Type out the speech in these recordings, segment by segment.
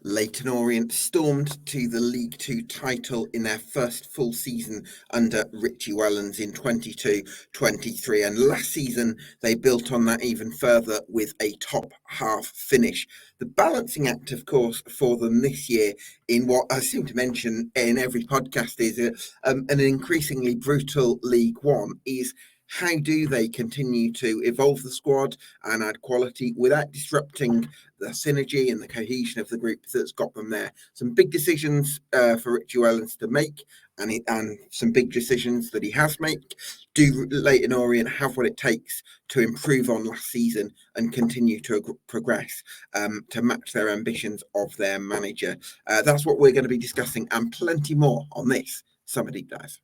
Leyton Orient stormed to the League Two title in their first full season under Richie Wellens in 22-23, and last season they built on that even further with a top half finish. The balancing act, of course, for them this year, in what I seem to mention in every podcast, is an increasingly brutal League One, is how do they continue to evolve the squad and add quality without disrupting the synergy and the cohesion of the group that's got them there? Some big decisions for Richie Wellens to make, and some big decisions that he has made. Do Leyton Orient have what it takes to improve on last season and continue to progress to match their ambitions of their manager? That's what we're going to be discussing, and plenty more on this Summer Deep Dive.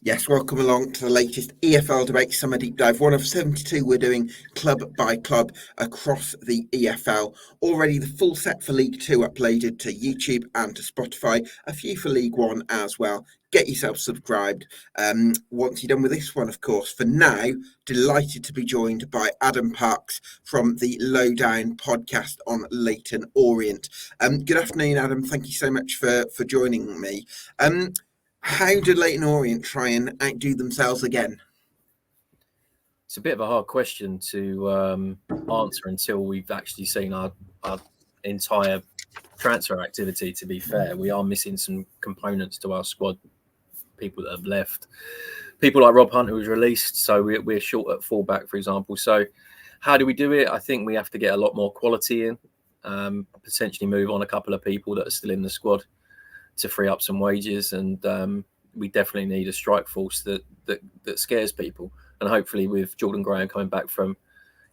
Yes, welcome along to the latest EFL Debate Summer Deep Dive, one of 72 we're doing club by club across the EFL. Already the full set for League Two uploaded to YouTube and to Spotify, a few for League One as well. Get yourself subscribed once you're done with this one, of course. For now, delighted to be joined by Adam Parks from the Lowdown podcast on Leyton Orient. Good afternoon, Adam. Thank you so much for joining me. How did Leyton Orient try and outdo themselves again? It's a bit of a hard question to answer until we've actually seen our entire transfer activity, to be fair. We are missing some components to our squad, people that have left. People like Rob Hunt, who was released, so we're short at fullback, for example. So how do we do it? I think we have to get a lot more quality in, potentially move on a couple of people that are still in the squad to free up some wages, and we definitely need a strike force that scares people. And hopefully, with Jordan Graham coming back from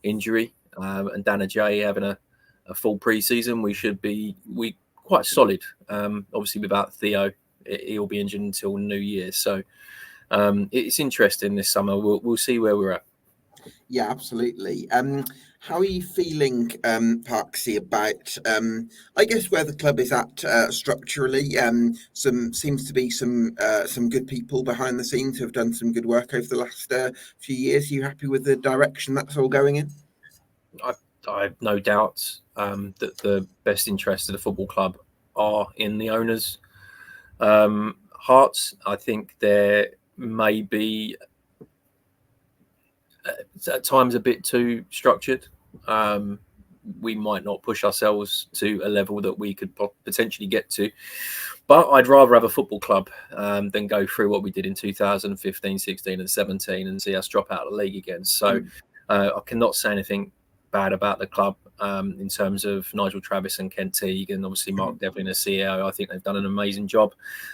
injury and Dan Ajay having a full pre-season, we should be quite solid. Obviously, without Theo, he'll be injured until New Year. So it's interesting this summer. We'll see where we're at. Yeah, absolutely. How are you feeling, Parksy, about I guess where the club is at structurally? Seems to be some good people behind the scenes who have done some good work over the last few years. Are you happy with the direction that's all going in? I have no doubt that the best interests of the football club are in the owners' hearts. I think there may be at times a bit too structured. We might not push ourselves to a level that we could potentially get to, but I'd rather have a football club than go through what we did in 2015, 16 and 17 and see us drop out of the league again. So I cannot say anything bad about the club in terms of Nigel Travis and Kent Teague, and obviously Mark Devlin as CEO. I think they've done an amazing job,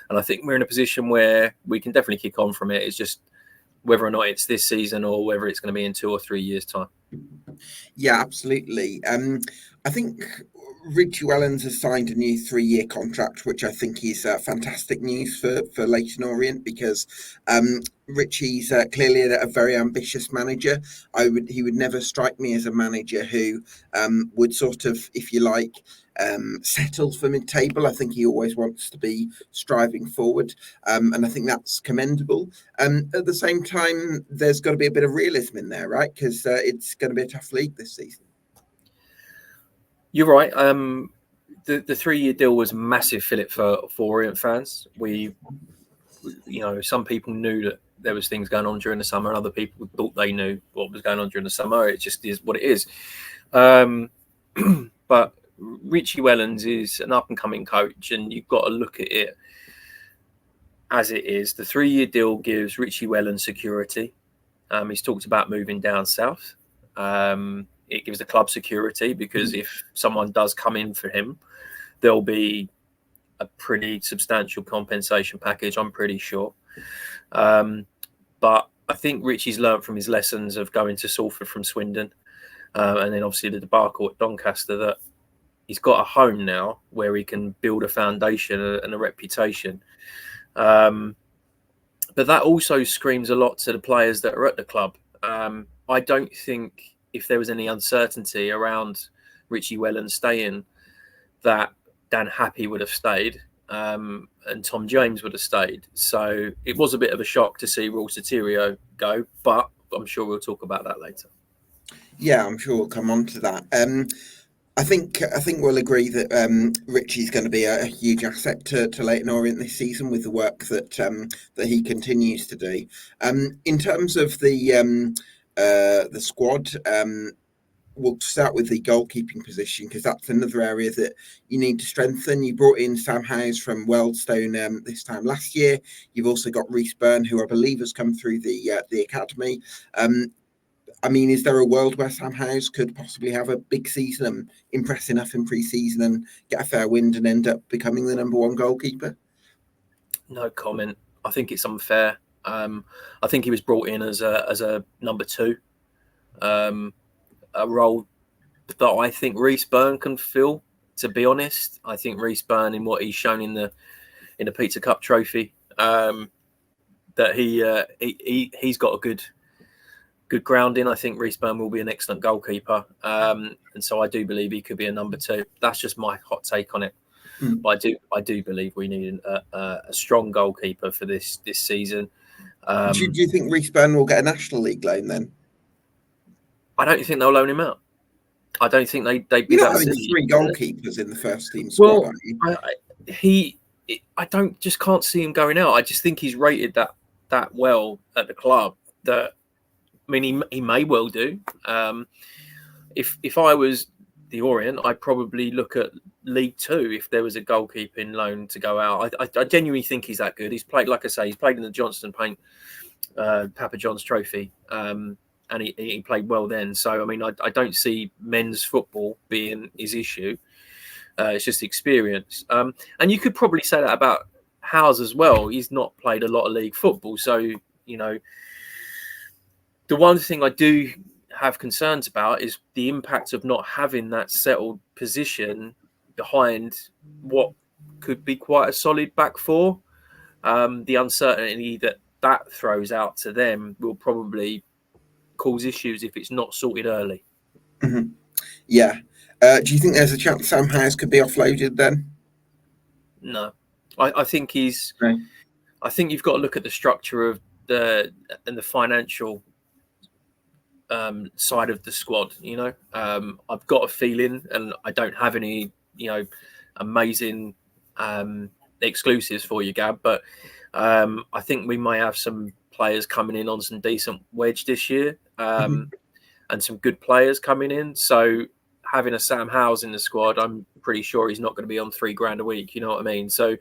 and I think we're in a position where we can definitely kick on from it. It's just whether or not it's this season or whether it's going to be in 2 or 3 years' time. Yeah, absolutely. I think Richie Wellens has signed a new 3-year contract, which I think is fantastic news for Leyton Orient, because Richie's clearly a very ambitious manager. He would never strike me as a manager who would sort of, if you like, settle for mid-table. I think he always wants to be striving forward, and I think that's commendable. At the same time, there's got to be a bit of realism in there, right? Because it's going to be a tough league this season. You're right. The 3-year deal was a massive fillip for Orient fans. Some people knew that there was things going on during the summer, and other people thought they knew what was going on during the summer. It just is what it is. But Richie Wellens is an up-and-coming coach, and you've got to look at it as it is. The 3-year deal gives Richie Wellens security. He's talked about moving down south. It gives the club security, because if someone does come in for him, there'll be a pretty substantial compensation package, I'm pretty sure. But I think Richie's learned from his lessons of going to Salford from Swindon, and then obviously the debacle at Doncaster, that he's got a home now where he can build a foundation and a reputation. But that also screams a lot to the players that are at the club. I don't think, if there was any uncertainty around Richie Wellens staying, that Dan Happy would have stayed. and Tom James would have stayed. So it was a bit of a shock to see Raul Sotirio go, but I'm sure we'll talk about that later. Yeah, I'm sure we'll come on to that. I think we'll agree that Richie's going to be a huge asset to Leyton Orient this season with the work that he continues to do. In terms of the squad, we'll start with the goalkeeping position because that's another area that you need to strengthen. You brought in Sam Howes from Wealdstone this time last year. You've also got Rhys Byrne, who I believe has come through the academy. I mean, is there a world where Sam Howes could possibly have a big season and impress enough in pre-season and get a fair wind and end up becoming the number one goalkeeper? No comment. I think it's unfair. I think he was brought in as a number two, a role that I think Rhys Byrne can fill. To be honest, I think Rhys Byrne, in what he's shown in the Pizza Cup trophy, that he's got a good grounding. I think Rhys Byrne will be an excellent goalkeeper, and so I do believe he could be a number two. That's just my hot take on it. But I do believe we need a strong goalkeeper for this season. Do you think Rhys Byrne will get a National League loan then? I don't think they'll loan him out. I don't think they'd be You're that not having silly. three goalkeepers in the first team squad, Well, are you? I can't see him going out. I just think he's rated that well at the club that, I mean, he may well do. If I was the Orient, I'd probably look at League Two if there was a goalkeeping loan to go out. I genuinely think he's that good. He's played, like I say, he's played in the Johnston Paint Papa John's Trophy, and he played well then. So, I mean, I don't see men's football being his issue. It's just experience. And you could probably say that about Howes as well. He's not played a lot of league football. So, you know, the one thing I do have concerns about is the impact of not having that settled position behind what could be quite a solid back four. The uncertainty that throws out to them will probably cause issues if it's not sorted early. Mm-hmm. Yeah. Do you think there's a chance Sam Howes could be offloaded then? No, I think he's. Right. I think you've got to look at the structure of the financial side of the squad. You know, I've got a feeling, and I don't have any, amazing exclusives for you, Gab, but I think we may have some players coming in on some decent wedge this year, and some good players coming in. So having a Sam Howes in the squad, I'm pretty sure he's not going to be on $3,000 a week. You know what I mean? So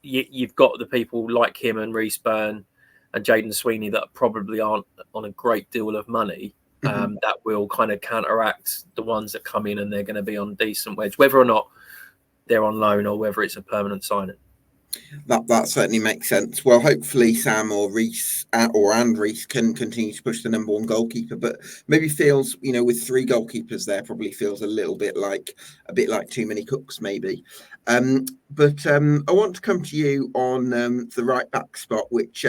you've got the people like him and Rhys Byrne and Jaden Sweeney that probably aren't on a great deal of money, that will kind of counteract the ones that come in and they're going to be on decent wedge, whether or not they're on loan or whether it's a permanent signing. That certainly makes sense. Well, hopefully Sam or Rhys and Rhys can continue to push the number one goalkeeper, but maybe feels, with three goalkeepers there, probably feels a bit like too many cooks, maybe. But I want to come to you on the right back spot, which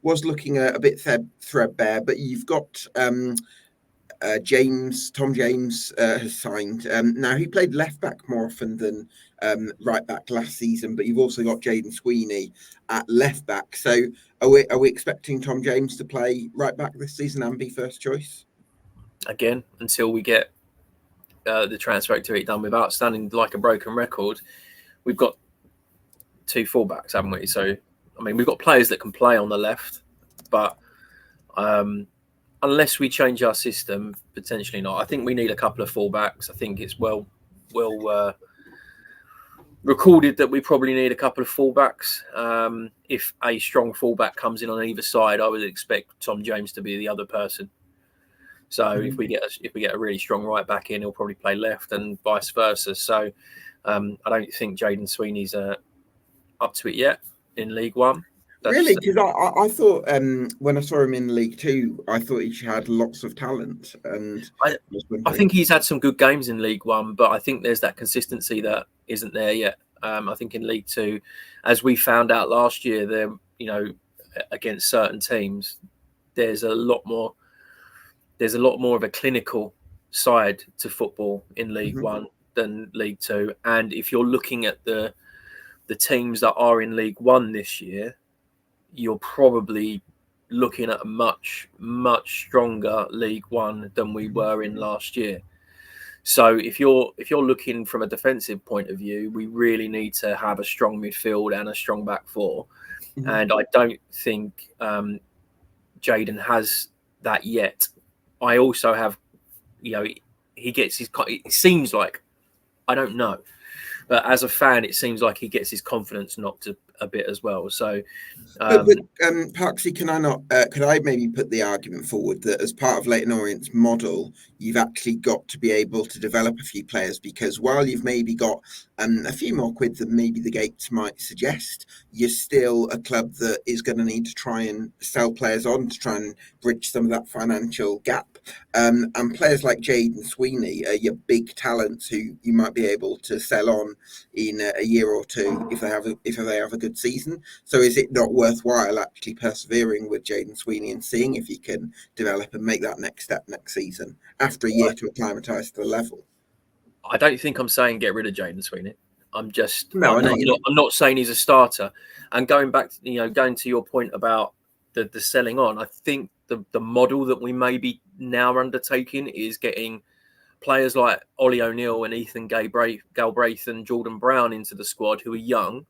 was looking a bit threadbare, but you've got Tom James has signed. Now, he played left back more often than right back last season, but you've also got Jaden Sweeney at left back. So are we expecting Tom James to play right back this season and be first choice? Again, until we get the transfer activity done, without standing like a broken record, we've got two fullbacks, haven't we? So, I mean, we've got players that can play on the left, but unless we change our system, potentially not. I think we need a couple of fullbacks. I think it's well recorded that we probably need a couple of fullbacks. If a strong fullback comes in on either side, I would expect Tom James to be the other person. So if we get a really strong right back in, he'll probably play left and vice versa. So I don't think Jaden Sweeney's up to it yet in League One. Really? Because I thought when I saw him in League Two, I thought he had lots of talent. And I think he's had some good games in League One, but I think there's that consistency that isn't there yet. I think in League Two, as we found out last year, there, against certain teams, there's a lot more of a clinical side to football in League One than League Two. And if you're looking at the teams that are in League One this year, you're probably looking at a much, much stronger League One than we were in last year. So if you're looking from a defensive point of view, we really need to have a strong midfield and a strong back four. Mm-hmm. And I don't think Jayden has that yet. I also have, he gets his. It seems like, I don't know, but as a fan, it seems like he gets his confidence knocked a bit as well. So, Parksy, could I maybe put the argument forward that as part of Leyton Orient's model, you've actually got to be able to develop a few players, because while you've maybe got a few more quid than maybe the gates might suggest, you're still a club that is going to need to try and sell players on to try and bridge some of that financial gap. And players like Jayden Sweeney are your big talents who you might be able to sell on in a year or two if they have a good season. So is it not worthwhile actually persevering with Jayden Sweeney and seeing if he can develop and make that next step next season after a year to acclimatise to the level? I don't think I'm saying get rid of Jayden Sweeney. I'm not saying he's a starter. And going back to, going to your point about the selling on, I think the model that we may be now undertaking is getting players like Ollie O'Neill and Ethan Galbraith and Jordan Brown into the squad, who are young,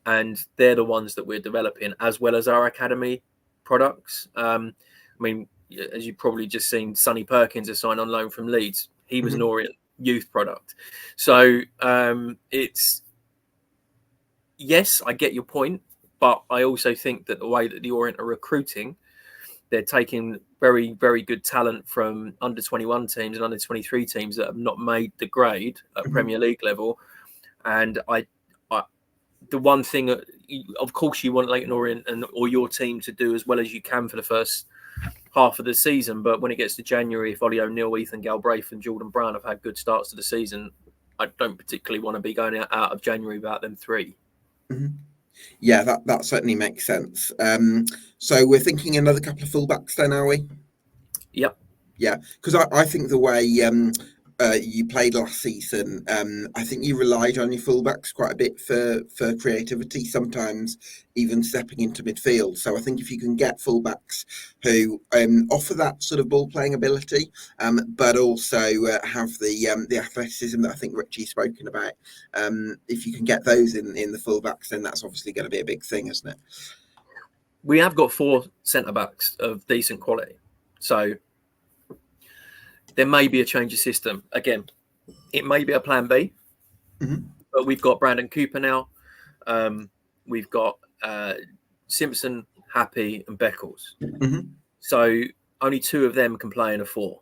and they're the ones that we're developing, as well as our academy products. I mean, as you've probably just seen, Sonny Perkins has signed on loan from Leeds. He was an Orient youth product. So it's, yes, I get your point, but I also think that the way that the Orient are recruiting, they're taking very, very good talent from under 21 teams and under 23 teams that have not made the grade at Premier League level. And the one thing, of course, you want Leyton Orient or your team to do as well as you can for the first half of the season. But when it gets to January, if Ollie O'Neill, Ethan Galbraith and Jordan Brown have had good starts to the season, I don't particularly want to be going out of January without them three. Mm-hmm. Yeah, that certainly makes sense. So we're thinking another couple of fullbacks then, are we? Yep. Yeah, because I think the way you played last season, I think you relied on your fullbacks quite a bit for creativity, sometimes even stepping into midfield. So I think if you can get fullbacks who offer that sort of ball playing ability, but also have the athleticism that I think Richie's spoken about, if you can get those in the fullbacks, then that's obviously going to be a big thing, isn't it? We have got 4 centre backs of decent quality, so there may be a change of system. Again, it may be a plan B, but we've got Brandon Cooper now. We've got Simpson, Happy and Beckles. So only 2 of them can play in a 4.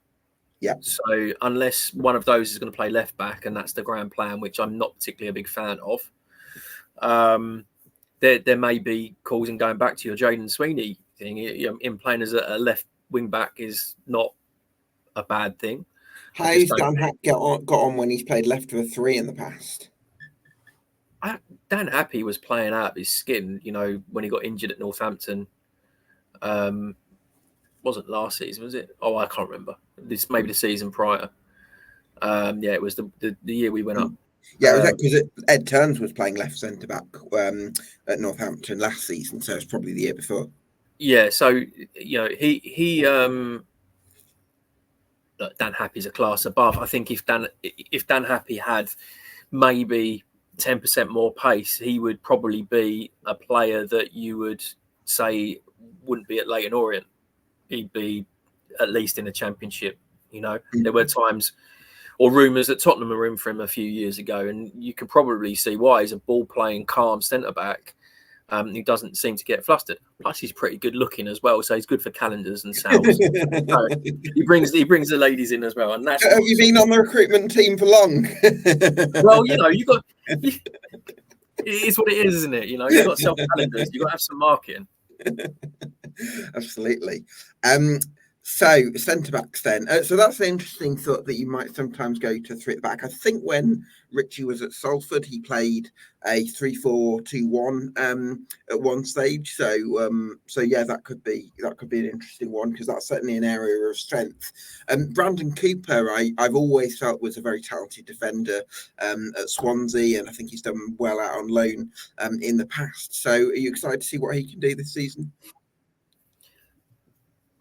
Yeah. So unless one of those is going to play left back, and that's the grand plan, which I'm not particularly a big fan of, there may be calls in going back to your Jayden Sweeney thing. In playing as a left wing back is not a bad thing. How's Dan Happ got on when he's played left of a 3 in the past? Dan Happy was playing out of his skin, when he got injured at Northampton. Wasn't last season, was it? Oh, I can't remember. This maybe the season prior. Yeah, it was the year we went up. Yeah, because Ed Turns was playing left centre back at Northampton last season, so it's probably the year before. Yeah, so he Dan Happy's a class above. I think if Dan Happy had maybe 10% more pace, he would probably be a player that you would say wouldn't be at Leyton Orient. He'd be at least in the Championship. There were times or rumours that Tottenham were in for him a few years ago, and you can probably see why. He's a ball-playing, calm centre-back who doesn't seem to get flustered. Plus, he's pretty good-looking as well, so he's good for calendars and sales. So he brings the ladies in as well. And that's have you been on the recruitment team for long? Well, you got. It is what it is, isn't it? You've got to sell calendars. You've got to have some marketing. Absolutely. So centre backs then. So that's an interesting thought that you might sometimes go to three at the back. I think when Richie was at Salford, he played a 3-4-2-1 at one stage. So yeah, that could be an interesting one because that's certainly an area of strength. Brandon Cooper, I've always felt was a very talented defender at Swansea, and I think he's done well out on loan in the past. So are you excited to see what he can do this season?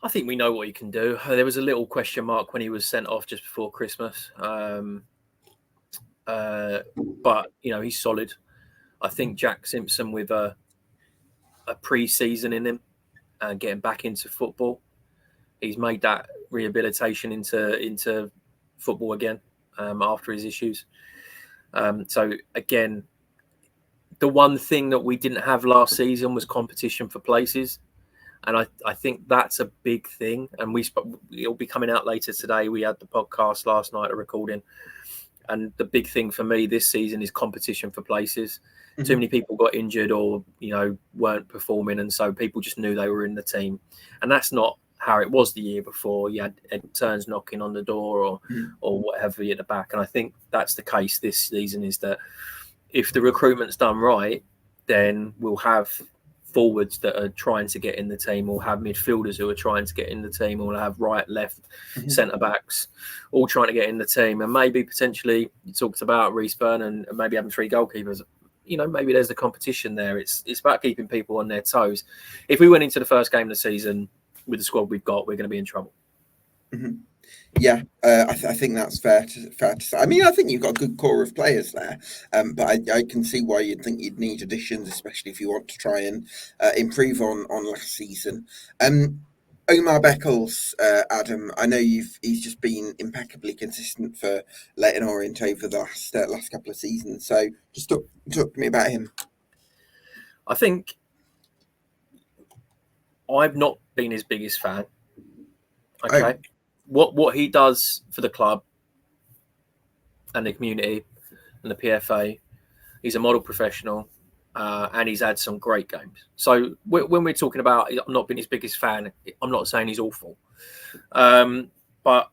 I think we know what he can do. There was a little question mark when he was sent off just before Christmas. But, he's solid. I think Jack Simpson with a pre-season in him and getting back into football, he's made that rehabilitation into football again after his issues. So, again, the one thing that we didn't have last season was competition for places. And I think that's a big thing. And it'll be coming out later today. We had the podcast last night, a recording. And the big thing for me this season is competition for places. Mm-hmm. Too many people got injured or, weren't performing. And so people just knew they were in the team. And that's not how it was the year before. You had Ed Turns knocking on the door or whatever at the back. And I think that's the case this season, is that if the recruitment's done right, then we'll have forwards that are trying to get in the team, or have midfielders who are trying to get in the team, or have right, left, centre backs all trying to get in the team. And maybe potentially you talked about Reece-Burn and maybe having 3 goalkeepers. Maybe there's the competition there. It's about keeping people on their toes. If we went into the first game of the season with the squad we've got, we're going to be in trouble. Mm-hmm. Yeah, I think that's fair to say. I mean, I think you've got a good core of players there, but I can see why you'd think you'd need additions, especially if you want to try and improve on last season. Omar Beckles, Adam, I know he's just been impeccably consistent for Leyton Orient over the last couple of seasons. So just talk to me about him. I think I've not been his biggest fan. Okay. Oh. What he does for the club and the community and the PFA, he's a model professional, and he's had some great games. So when we're talking about I'm not being his biggest fan, I'm not saying he's awful. But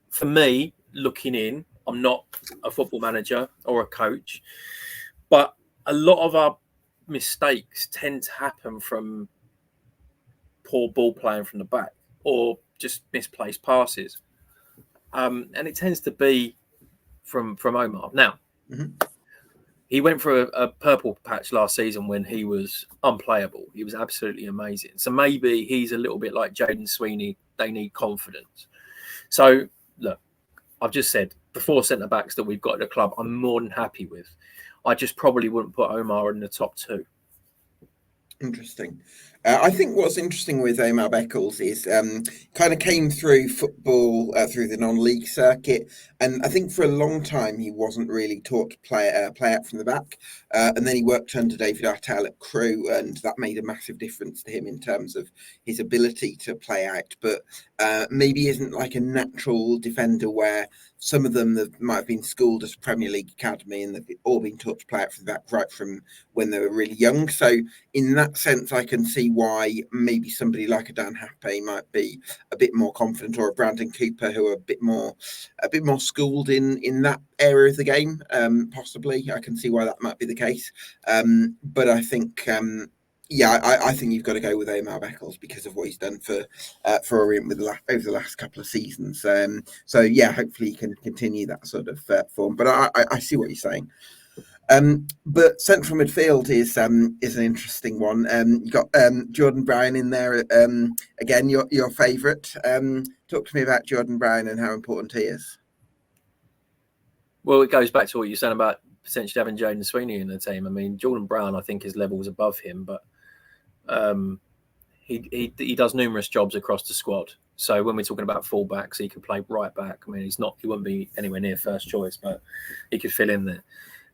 for me, looking in, I'm not a football manager or a coach, but a lot of our mistakes tend to happen from poor ball playing from the back or just misplaced passes. And it tends to be from Omar. Now, he went for a purple patch last season when he was unplayable. He was absolutely amazing. So maybe he's a little bit like Jaden Sweeney. They need confidence. So, look, I've just said the 4 centre-backs that we've got at the club, I'm more than happy with. I just probably wouldn't put Omar in the top 2. Interesting. I think what's interesting with Omar Beckles is kind of came through football through the non-league circuit, and I think for a long time he wasn't really taught to play out from the back, and then he worked under David Artell at Crewe, and that made a massive difference to him in terms of his ability to play out, but maybe isn't like a natural defender where some of them that might have been schooled at a Premier League academy and they've all been taught to play out from the back right from when they were really young. So in that sense, I can see why maybe somebody like a Dan Happe might be a bit more confident, or a Brandon Cooper who are a bit more schooled in that area of the game. Possibly, I can see why that might be the case. But I think. I think you've got to go with Omar Beckles because of what he's done for Orient over the last couple of seasons. So yeah, hopefully he can continue that sort of form. But I see what you're saying. But central midfield is an interesting one. You got Jordan Brown in there again. Your favourite. Talk to me about Jordan Brown and how important he is. Well, it goes back to what you're saying about potentially having Jaden Sweeney in the team. I mean, Jordan Brown, I think his level is above him, but he does numerous jobs across the squad. So when we're talking about fullbacks, he could play right back. I mean, he wouldn't be anywhere near first choice, but he could fill in there.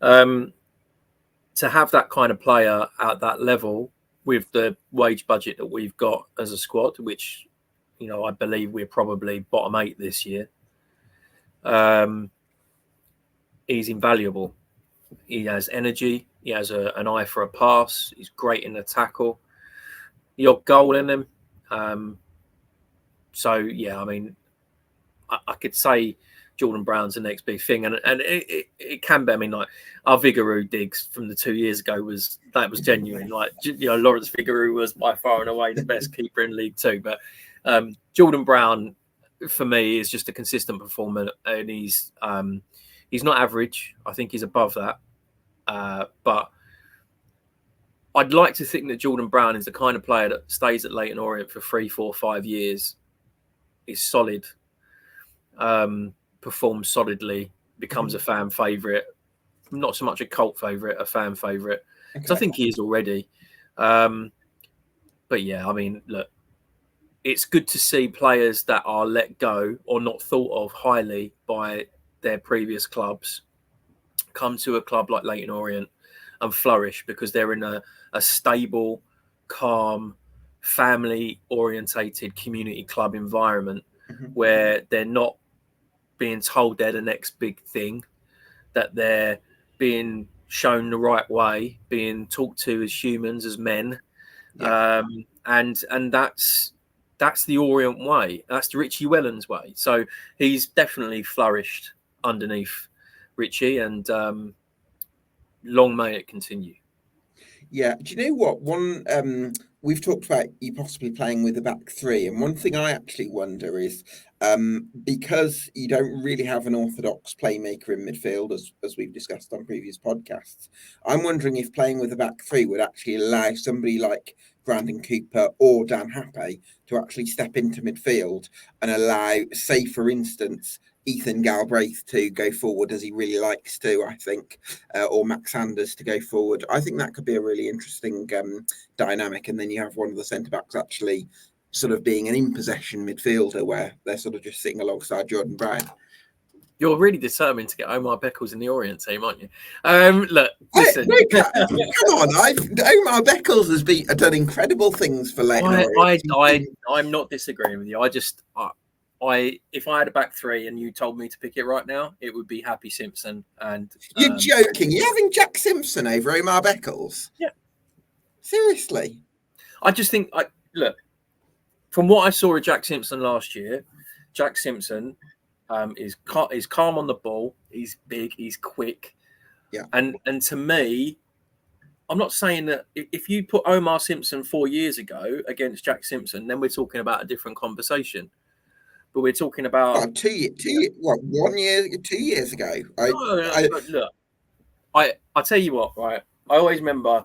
To have that kind of player at that level with the wage budget that we've got as a squad, which, I believe we're probably bottom 8 this year, he's invaluable. He has energy. He has an eye for a pass. He's great in the tackle. Your goal in him. So yeah, I mean, I could say Jordan Brown's the next big thing, and it can be. I mean, like our Vigouroux digs from the 2 years ago was genuine. Like, you know, Lawrence Vigouroux was by far and away the best keeper in League Two, but Jordan Brown for me is just a consistent performer, and he's not average. I think he's above that, but I'd like to think that Jordan Brown is the kind of player that stays at Leyton Orient for 3, 4, 5 years, is solid, performs solidly, becomes a fan favourite, not so much a cult favourite, a fan favourite, because I think he is already. But yeah, I mean, look, it's good to see players that are let go or not thought of highly by their previous clubs come to a club like Leyton Orient and flourish, because they're in a stable, calm, family-orientated community club environment where they're not being told they're the next big thing, that they're being shown the right way, being talked to as humans, as men. Yeah. And that's the Orient way. That's the Richie Wellens way. So he's definitely flourished underneath Richie, and long may it continue. Yeah. Do you know what? We've talked about you possibly playing with a back three, and one thing I actually wonder is because you don't really have an orthodox playmaker in midfield, as we've discussed on previous podcasts, I'm wondering if playing with a back three would actually allow somebody like Brandon Cooper or Dan Happe to actually step into midfield and allow, say, for instance, Ethan Galbraith to go forward as he really likes to, I think, or Max Sanders to go forward. I think that could be a really interesting dynamic. And then you have one of the centre-backs actually sort of being an in-possession midfielder where they're sort of just sitting alongside Jordan Brown. You're really determined to get Omar Beckles in the Orient team, aren't you? Look, listen. Come on, Omar Beckles has done incredible things for Leyton Orient. I'm not disagreeing with you. If I had a back three and you told me to pick it right now, it would be Happy Simpson. And you're joking. You're having Jack Simpson over Omar Beckles? Yeah. Seriously? I just think, look, from what I saw of Jack Simpson last year, Jack Simpson is calm on the ball. He's big. He's quick. Yeah. And to me, I'm not saying that if you put Omar Simpson 4 years ago against Jack Simpson, then we're talking about a different conversation. But we're talking about 2 year, 2 years ago. Look, I tell you what, right? I always remember.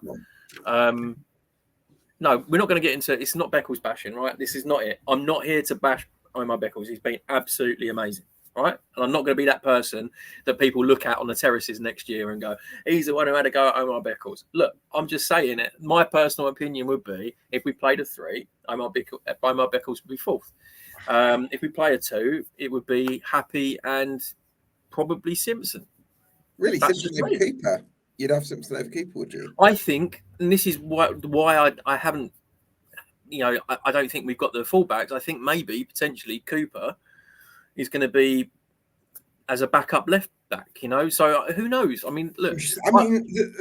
No, we're not going to get into. It's not Beckles bashing, right? This is not it. I'm not here to bash Omar Beckles. He's been absolutely amazing, right? And I'm not going to be that person that people look at on the terraces next year and go, he's the one who had to go at Omar Beckles. Look, I'm just saying it. My personal opinion would be, if we played a 3, Omar Beckles would be 4th. If we play a 2, it would be Happy and probably Simpson. Really, Simpson over Cooper? You'd have Simpson over Cooper, would you? I think, and this is why I haven't, I don't think we've got the fullbacks. I think maybe potentially Cooper is going to be as a backup left back, so who knows? I mean, look.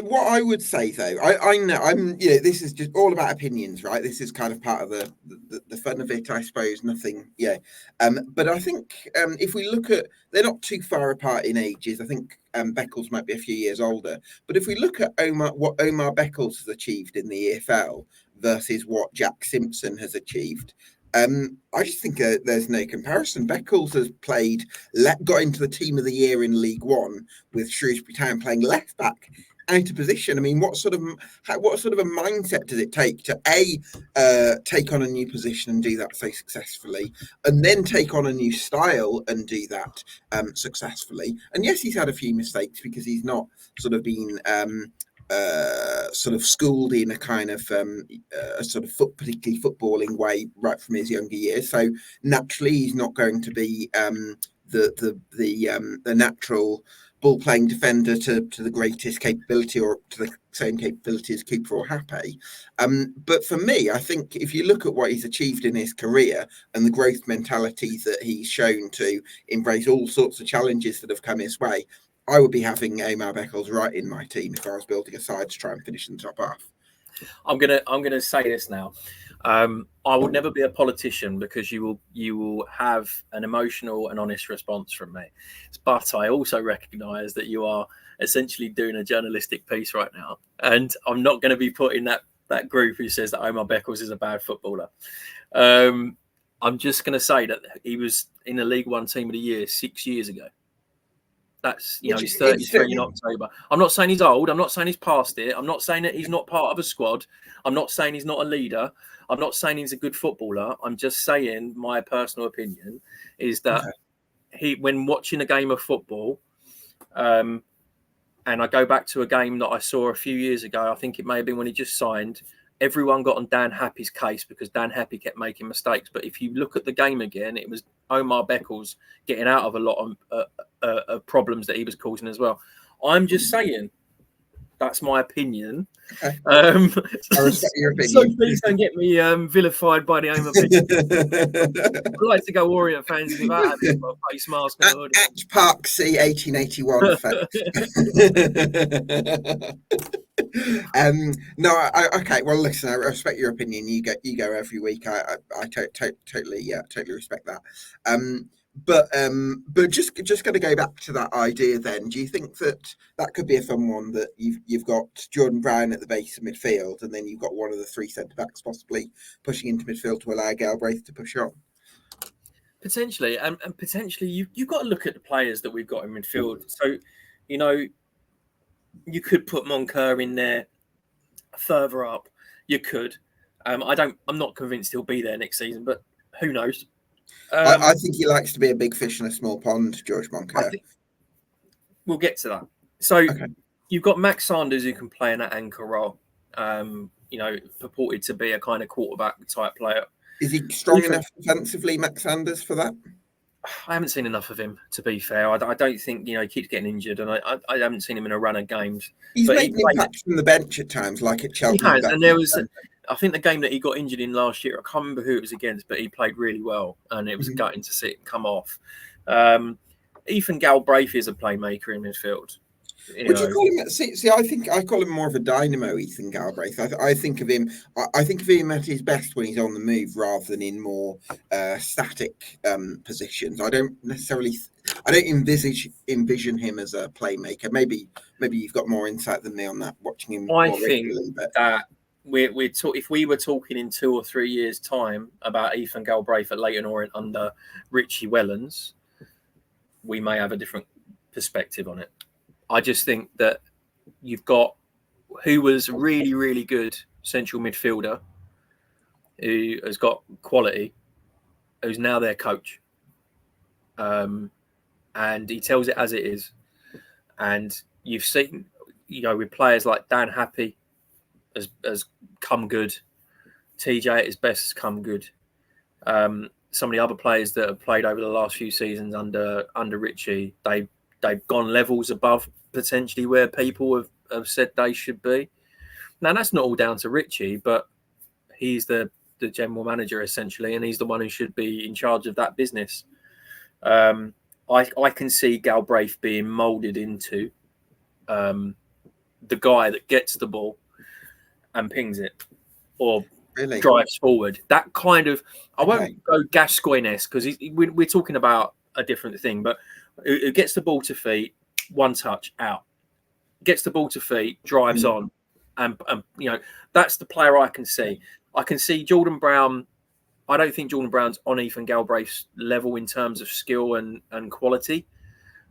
What I would say though, I know this is just all about opinions, right? This is kind of part of the fun of it, I suppose. Nothing, but I think if we look at, they're not too far apart in ages. I think Beckles might be a few years older, but if we look at what Omar Beckles has achieved in the EFL versus what Jack Simpson has achieved, I just think there's no comparison. Beckles has got into the team of the year in League One with Shrewsbury Town playing left back out of position. I mean, what sort of a mindset does it take to take on a new position and do that so successfully, and then take on a new style and do that successfully? And yes, he's had a few mistakes because he's not sort of been sort of schooled in a kind of a sort of particularly footballing way right from his younger years. So naturally, he's not going to be the natural ball-playing defender to the greatest capability or to the same capability as Cooper or Happe. But for me, I think if you look at what he's achieved in his career and the growth mentality that he's shown to embrace all sorts of challenges that have come his way, I would be having Omar Beckles right in my team if I was building a side to try and finish in the top half. I'm gonna say this now. I will never be a politician because you will have an emotional and honest response from me. But I also recognise that you are essentially doing a journalistic piece right now, and I'm not going to be put in that group who says that Omar Beckles is a bad footballer. I'm just going to say that he was in the League One Team of the Year 6 years ago. That's, he's 33 in October. I'm not saying he's old. I'm not saying he's past it. I'm not saying that he's not part of a squad. I'm not saying he's not a leader. I'm not saying he's a good footballer. I'm just saying my personal opinion is that when watching a game of football, and I go back to a game that I saw a few years ago, I think it may have been when he just signed, everyone got on Dan Happy's case because Dan Happy kept making mistakes. But if you look at the game again, it was Omar Beckles getting out of a lot of problems that he was causing as well. I'm just saying, that's my opinion. Okay. I respect your opinion. So please don't get me vilified by the Omar Beckles. I'd like to go Orient fans without having a face mask and a hoodie. At Park C 1881 no, okay. Well, listen, I respect your opinion. You go every week. I totally respect that. But just going to go back to that idea then. Do you think that could be a fun one, that you've got Jordan Brown at the base of midfield, and then you've got one of the three centre backs possibly pushing into midfield to allow Galbraith to push on? Potentially, and potentially you've got to look at the players that we've got in midfield. So, you could put Moncur in there further up. You could. I'm not convinced he'll be there next season, but who knows? I think he likes to be a big fish in a small pond, George Moncur. We'll get to that. So you've got Max Sanders, who can play in that anchor role. Purported to be a kind of quarterback type player. Is he strong enough defensively, Max Sanders, for that? I haven't seen enough of him, to be fair. I don't think, he keeps getting injured, and I haven't seen him in a run of games. He's made an impact from the bench at times, like at Chelsea. He has, and there was, I think the game that he got injured in last year, I can't remember who it was against, but he played really well, and it was gutting to see it come off. Ethan Galbraith is a playmaker in midfield. Would you call him? See, I think I call him more of a dynamo, Ethan Galbraith. I think of him. I think of him at his best when he's on the move, rather than in more static positions. I don't envision him as a playmaker. Maybe you've got more insight than me on that. Watching him, I think that if we were talking in 2 or 3 years' time about Ethan Galbraith at Leyton Orient under Richie Wellens, we may have a different perspective on it. I just think that you've got who was really, really good central midfielder, who has got quality, who's now their coach. And he tells it as it is. And you've seen, with players like Dan Happy has come good. TJ at his best has come good. Some of the other players that have played over the last few seasons under Richie, they've gone levels above potentially where people have said they should be. Now, that's not all down to Richie, but he's the general manager essentially, and he's the one who should be in charge of that business. I can see Galbraith being moulded into the guy that gets the ball and pings it or drives forward. That kind of, I won't go Gascoigne-esque because we're talking about a different thing, but who gets the ball to feet, one touch, out. Gets the ball to feet, drives on. And that's the player I can see. I can see Jordan Brown. I don't think Jordan Brown's on Ethan Galbraith's level in terms of skill and quality.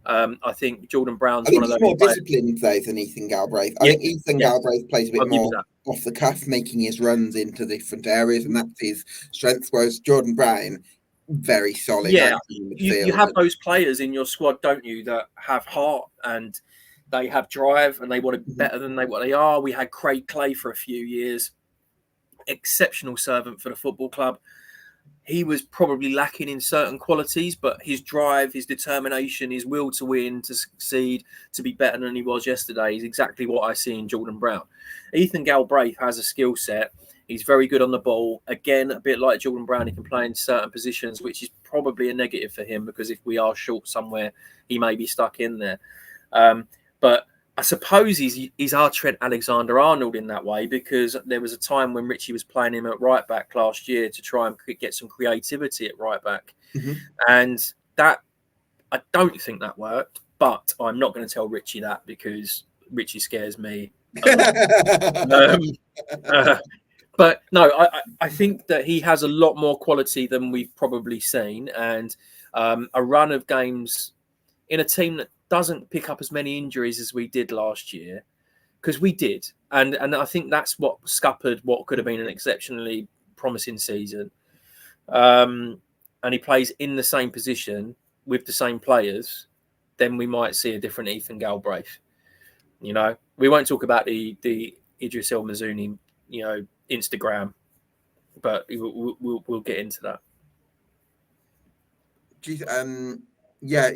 I think Jordan Brown's one of those more disciplined though than Ethan Galbraith. I think Ethan Galbraith plays a bit more off the cuff, making his runs into different areas, and that's his strength. Whereas Jordan Brown, very solid. Yeah, you have those players in your squad, don't you, that have heart and they have drive and they want to be better than what they are. We had Craig Clay for a few years, exceptional servant for the football club. He was probably lacking in certain qualities, but his drive, his determination, his will to win, to succeed, to be better than he was yesterday is exactly what I see in Jordan Brown. Ethan Galbraith has a skill set. He's very good on the ball. Again, a bit like Jordan Brown, he can play in certain positions, which is probably a negative for him because if we are short somewhere, he may be stuck in there. But I suppose he's our Trent Alexander-Arnold in that way, because there was a time when Richie was playing him at right back last year to try and get some creativity at right back. Mm-hmm. And that, I don't think that worked, but I'm not going to tell Richie that, because Richie scares me a lot. But no, I think that he has a lot more quality than we've probably seen, and a run of games in a team that doesn't pick up as many injuries as we did last year, because we did, and I think that's what scuppered what could have been an exceptionally promising season. And he plays in the same position with the same players, then we might see a different Ethan Galbraith. You know, we won't talk about the Idris El Mazouni, you know, Instagram, but we'll get into that. Do you, yeah.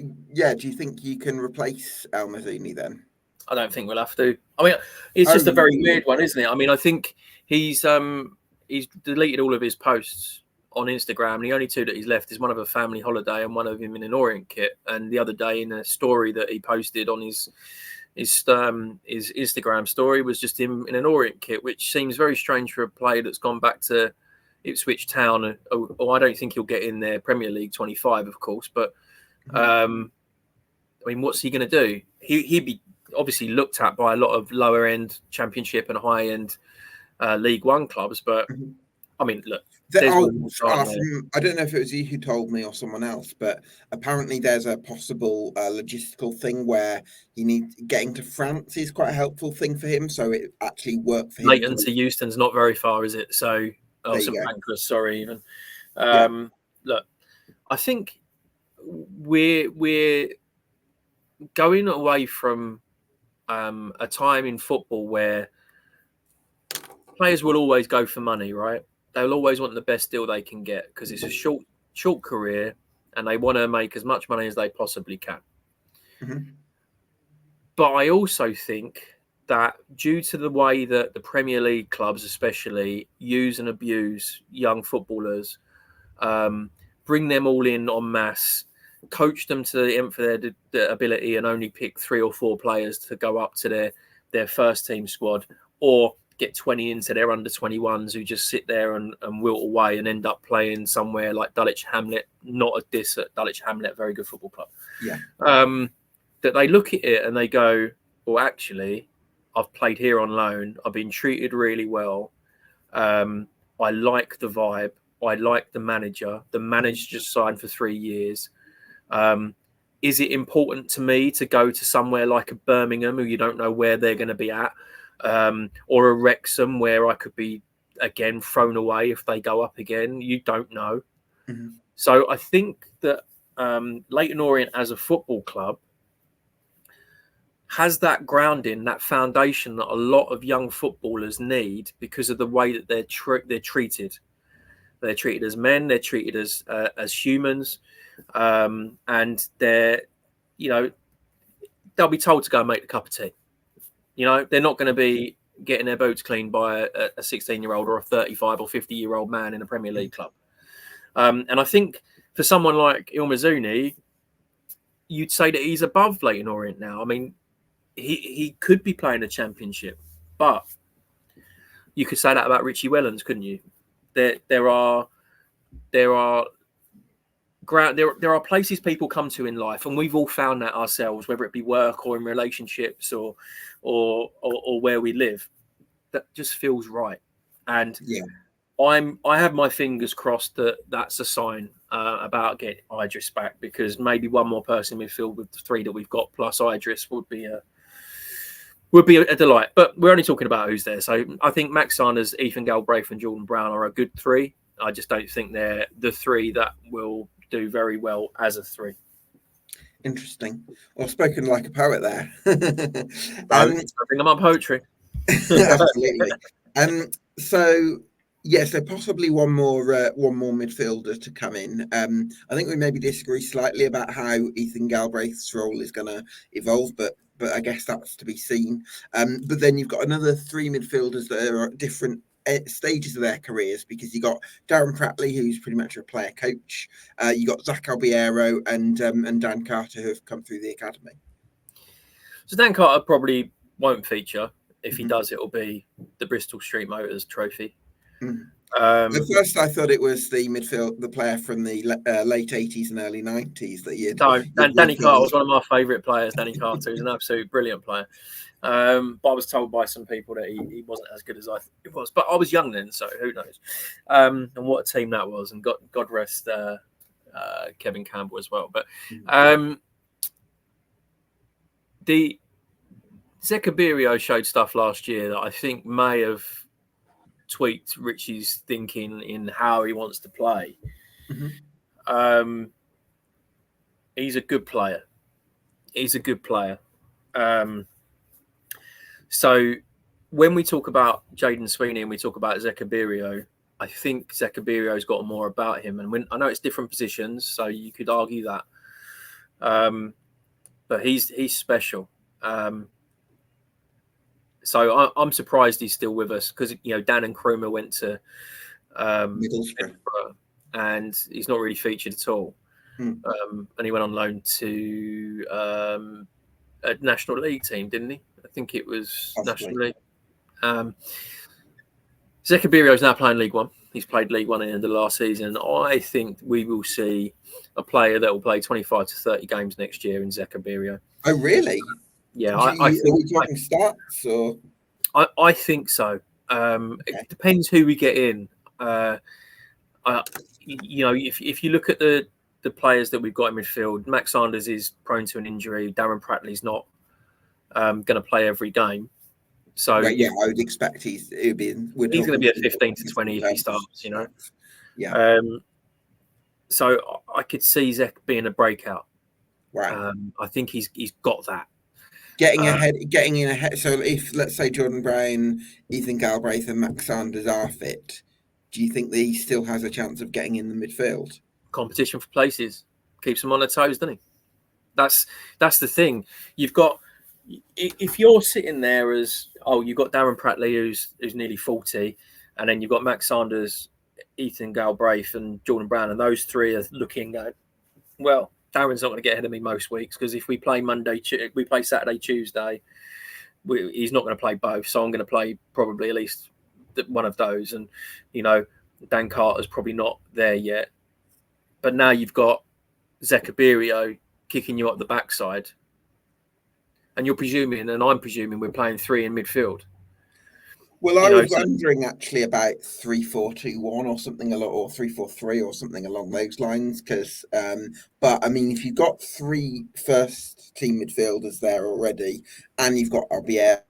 Do you think you can replace El Mazouni then? I don't think we'll have to. I mean, it's just a very weird one, isn't it? I mean, I think he's deleted all of his posts on Instagram. And the only two that he's left is one of a family holiday and one of him in an Orient kit. And the other day, in a story that he posted on his Instagram story, was just him in an Orient kit, which seems very strange for a player that's gone back to Ipswich Town. I don't think he'll get in there Premier League 25, of course, but I mean, what's he going to do? He'd be obviously looked at by a lot of lower end Championship and high end League One clubs, but I mean, look. I don't know if it was you who told me or someone else, but apparently there's a possible logistical thing where getting to France is quite a helpful thing for him, so it actually worked for him. Leyton to Euston's not very far, is it? So, St Pancras, sorry, even. Look, I think we're going away from a time in football where players will always go for money, right? They'll always want the best deal they can get, because it's a short career and they want to make as much money as they possibly can. But I also think that due to the way that the Premier League clubs especially use and abuse young footballers, bring them all in en masse, coach them to the end for their ability, and only pick 3 or 4 players to go up to their first team squad, or get 20 into their under 21s who just sit there and wilt away and end up playing somewhere like Dulwich Hamlet. Not a diss at Dulwich Hamlet, very good football club. Yeah. That they look at it and they go, well, actually, I've played here on loan. I've been treated really well. I like the vibe. I like the manager. The manager just signed for 3 years. Is it important to me to go to somewhere like a Birmingham, who you don't know where they're going to be at, or a Wrexham, where I could be again thrown away if they go up again? You don't know. So I think that Leyton Orient as a football club has that grounding, that foundation that a lot of young footballers need, because of the way that they're treated. They're treated as men. They're treated as humans, and they're, you know, they'll be told to go and make the cup of tea. You know, they're not going to be getting their boots cleaned by a 16-year-old or a 35 or 50-year-old man in a Premier League club. And I think for someone like El Mazouni, you'd say that he's above Leyton Orient now. I mean, he could be playing a Championship, but you could say that about Richie Wellens, couldn't you? There are places people come to in life, and we've all found that ourselves, whether it be work or in relationships or where we live, that just feels right. And I have my fingers crossed that that's a sign about getting Idris back, because maybe one more person in midfield with the 3 that we've got plus Idris would be a delight. But we're only talking about who's there. So I think Max Sanders, Ethan Galbraith and Jordan Brown are a good 3. I just don't think they're the 3 that will do very well as a 3. Interesting. Well, spoken like a poet there. Bring them up poetry. Absolutely. So possibly one more midfielder to come in. I think we maybe disagree slightly about how Ethan Galbraith's role is going to evolve, but I guess that's to be seen. But then you've got another 3 midfielders that are at different stages of their careers, because you got Darren Prattley, who's pretty much a player coach. You got Zach Albiero and Dan Carter, who have come through the academy. So Dan Carter probably won't feature. If he does, it'll be the Bristol Street Motors trophy. At first, I thought it was the player from the late 80s and early 90s that you'd. No, Danny Carter was one of my favourite players. Danny Carter was an absolute brilliant player. But I was told by some people that he wasn't as good as I thought he was. But I was young then, so who knows? And what a team that was. And God rest Kevin Campbell as well. But the Zekabirio showed stuff last year that I think may have tweaked Richie's thinking in how he wants to play. He's a good player. So when we talk about Jaden Sweeney and we talk about Zekabirio, I think Zekabirio's got more about him. And I know it's different positions, so you could argue that. But he's special. So I'm surprised he's still with us because, Dan and Krumah went to Middlesbrough, and he's not really featured at all. And he went on loan to a National League team, didn't he? I think it was National League. Zekabirio's now playing League One. He's played League One in the last season. I think we will see a player that will play 25 to 30 games next year in Zekabirio. Oh, really? Yeah, are we talking stats or? I think so. It depends who we get in. If you look at the players that we've got in midfield, Max Sanders is prone to an injury. Darren Prattley's not going to play every game. So I would expect he's going to be a 15 to 20 if he starts. Yeah. So I could see Zek being a breakout. Right. I think he's got that. Getting in ahead. So if, let's say, Jordan Brown, Ethan Galbraith and Max Sanders are fit, do you think that he still has a chance of getting in the midfield? Competition for places keeps them on their toes, doesn't he? That's the thing. You've got, if you're sitting there as, you've got Darren Prattley who's nearly 40, and then you've got Max Sanders, Ethan Galbraith and Jordan Brown, and those three are looking at, well, Darren's not going to get ahead of me most weeks because if we play we play Saturday, Tuesday, he's not going to play both. So I'm going to play probably at least one of those. And, Dan Carter's probably not there yet. But now you've got Zekabirio kicking you up the backside. And you're presuming, and I'm presuming, we're playing three in midfield. Well, I was wondering actually about 3-4-2-1 or something, or 3-4-3 or something along those lines. Because, but I mean, if you've got three first team midfielders there already, and you've got Obiero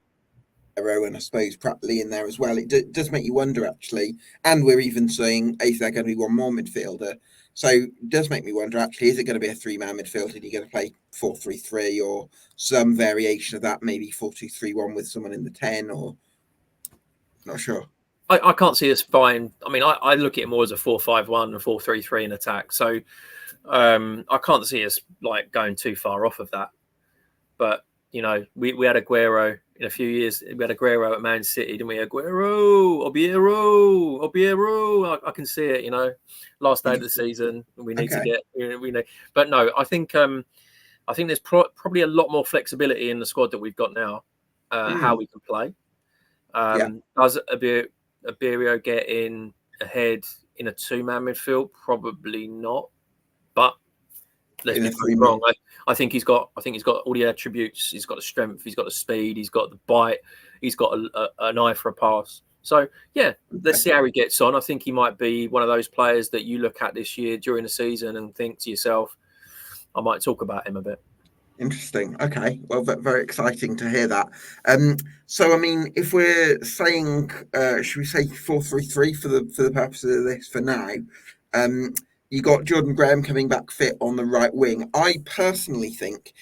and I suppose Prattley in there as well, it does make you wonder actually. And we're even saying, is there going to be one more midfielder? So it does make me wonder actually, is it going to be a three-man midfield? Are you going to play 4-3-3 or some variation of that, maybe 4-2-3-1 with someone in the 10 or? Not sure. I can't see us buying. I mean, I look at it more as a 4-5-1 and 4-3-3 in attack. So I can't see us going too far off of that. But we had Aguero in a few years. We had Aguero at Man City, didn't we? Obiero. I can see it. Last day of the season, we need to get. We know, but no, I think there's probably a lot more flexibility in the squad that we've got now. How we can play. Does Abirio get in ahead in a two-man midfield? Probably not. But let's be wrong. I think he's got all the attributes. He's got the strength. He's got the speed. He's got the bite. He's got an eye for a pass. So let's see how he gets on. I think he might be one of those players that you look at this year during the season and think to yourself, I might talk about him a bit. Interesting. Okay. Well, very exciting to hear that. So, I mean, if we're saying, should we say 4-3-3 for the purposes of this for now? You got Jordan Graham coming back fit on the right wing. I personally think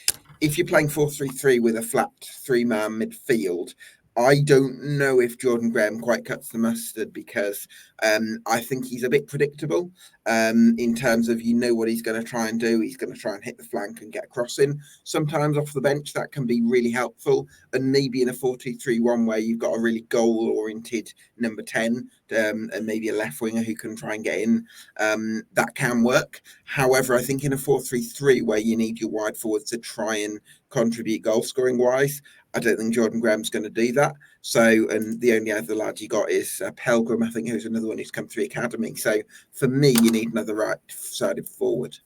if you're playing 4-3-3 with a flat three-man midfield, I don't know if Jordan Graham quite cuts the mustard, because I think he's a bit predictable in terms of, what he's going to try and do. He's going to try and hit the flank and get a cross in. Sometimes off the bench that can be really helpful, and maybe in a 4-2-3-1 where you've got a really goal-oriented number 10 and maybe a left winger who can try and get in, that can work. However, I think in a 4-3-3 where you need your wide forwards to try and contribute goal-scoring wise, I don't think Jordan Graham's going to do that. So, and the only other lad you got is Pelgrim, I think, who's another one who's come through academy. So, for me, you need another right-sided forward.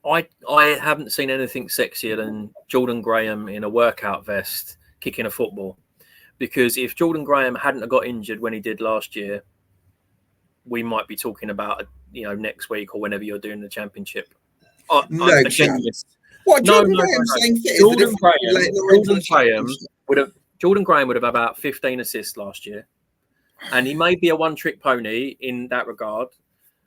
I haven't seen anything sexier than Jordan Graham in a workout vest kicking a football, because if Jordan Graham hadn't have got injured when he did last year, we might be talking about next week or whenever you're doing the championship. No chance. What, Jordan Graham saying fit? Jordan Graham would have about 15 assists last year, and he may be a one-trick pony in that regard,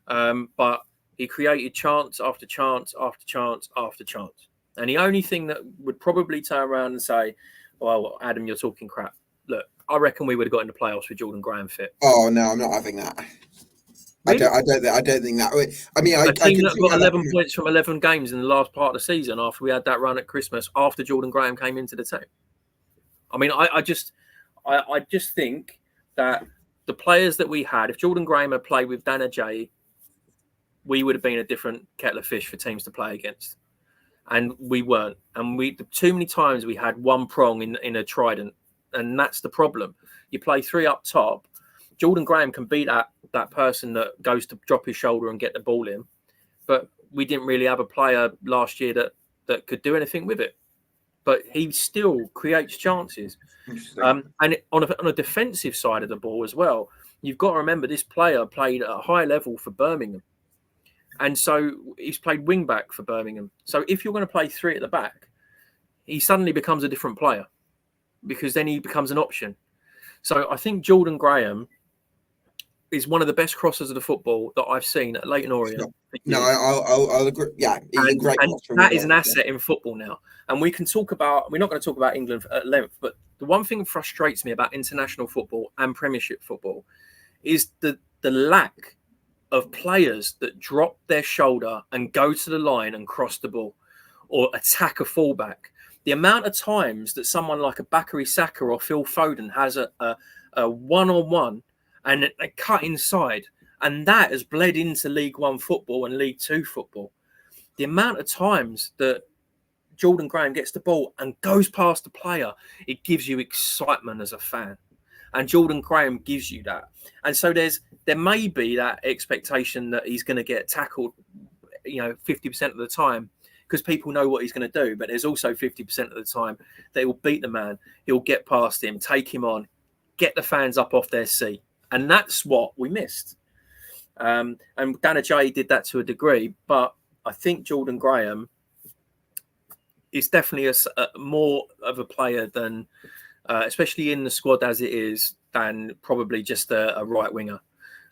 but he created chance after chance after chance after chance. And the only thing that would probably turn around and say, "Well, Adam, you're talking crap." Look, I reckon we would have got in the playoffs with Jordan Graham fit. Oh no, I'm not having that. Really? I don't think that. I mean, a team that got 11 points from 11 games in the last part of the season after we had that run at Christmas, after Jordan Graham came into the team. I mean, I just think that the players that we had, if Jordan Graham had played with Dan Ajay, we would have been a different kettle of fish for teams to play against, and we weren't. And too many times we had one prong in a trident, and that's the problem. You play three up top. Jordan Graham can beat that person that goes to drop his shoulder and get the ball in, but we didn't really have a player last year that could do anything with it. But he still creates chances. And on a defensive side of the ball as well, you've got to remember this player played at a high level for Birmingham, and so he's played wing back for Birmingham. So if you're going to play three at the back, he suddenly becomes a different player, because then he becomes an option. So I think Jordan Graham is one of the best crossers of the football that I've seen at Leyton Orient. No, I'll agree. Yeah, he's a great crosser. That is an asset in football now. And we can talk about, we're not going to talk about England at length, but the one thing that frustrates me about international football and Premiership football is the lack of players that drop their shoulder and go to the line and cross the ball or attack a fullback. The amount of times that someone like a Bakary Saka or Phil Foden has a one-on-one and they cut inside, and that has bled into League One football and League Two football. The amount of times that Jordan Graham gets the ball and goes past the player, it gives you excitement as a fan. And Jordan Graham gives you that. And so there may be that expectation that he's going to get tackled, 50% of the time, because people know what he's going to do. But there's also 50% of the time that he'll beat the man, he'll get past him, take him on, get the fans up off their seat. And that's what we missed. And Dan Ajay did that to a degree, but I think Jordan Graham is definitely more of a player than, especially in the squad as it is, than probably just a right winger.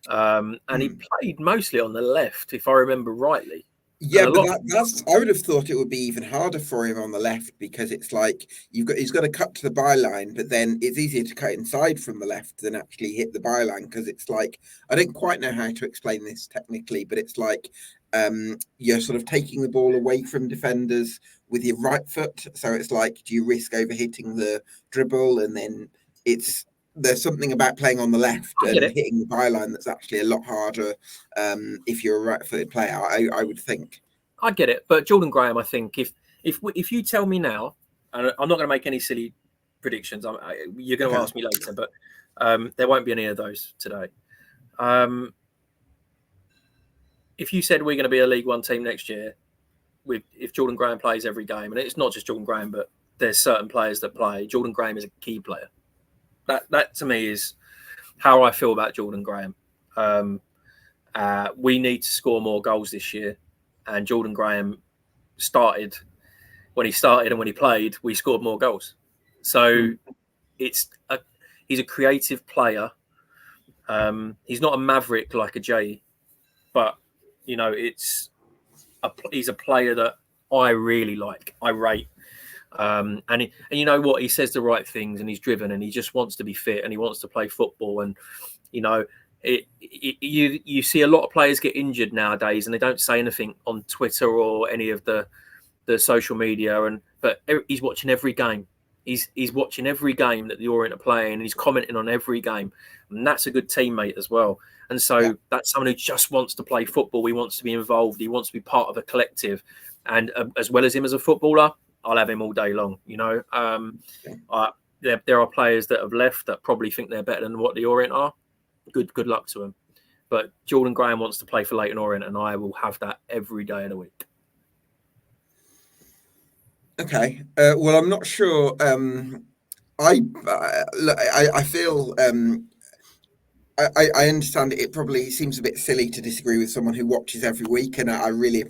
And he played mostly on the left, if I remember rightly. Yeah, but that's. I would have thought it would be even harder for him on the left, because it's like he's got to cut to the byline, but then it's easier to cut inside from the left than actually hit the byline, because it's like, I don't quite know how to explain this technically, but it's like you're sort of taking the ball away from defenders with your right foot. So it's like, do you risk overhitting the dribble, and then there's something about playing on the left and hitting the byline that's actually a lot harder if you're a right-footed player, I would think. I get it, but Jordan Graham, I think, if you tell me now, and I'm not going to make any silly predictions, you're going to ask me later, but there won't be any of those today. If you said we're going to be a League One team next year, if Jordan Graham plays every game, and it's not just Jordan Graham, but there's certain players that play, Jordan Graham is a key player. That to me is how I feel about Jordan Graham. We need to score more goals this year, and Jordan Graham when he started and when he played, we scored more goals. So he's a creative player. He's not a maverick like a Jay, but he's a player that I really like. I rate. And you know what, he says the right things, and he's driven, and he just wants to be fit, and he wants to play football. And you know, you see a lot of players get injured nowadays, and they don't say anything on Twitter or any of the social media. But he's watching every game. He's watching every game that the Orient are playing, and he's commenting on every game, and that's a good teammate as well. And so that's someone who just wants to play football. He wants to be involved. He wants to be part of a collective. And as well as him as a footballer, I'll have him all day long. You know, there are players that have left that probably think they're better than what the Orient are. Good luck to them. But Jordan Graham wants to play for Leyton Orient, and I will have that every day of the week. Okay. Well, I'm not sure. I feel. I understand it probably seems a bit silly to disagree with someone who watches every week, and I really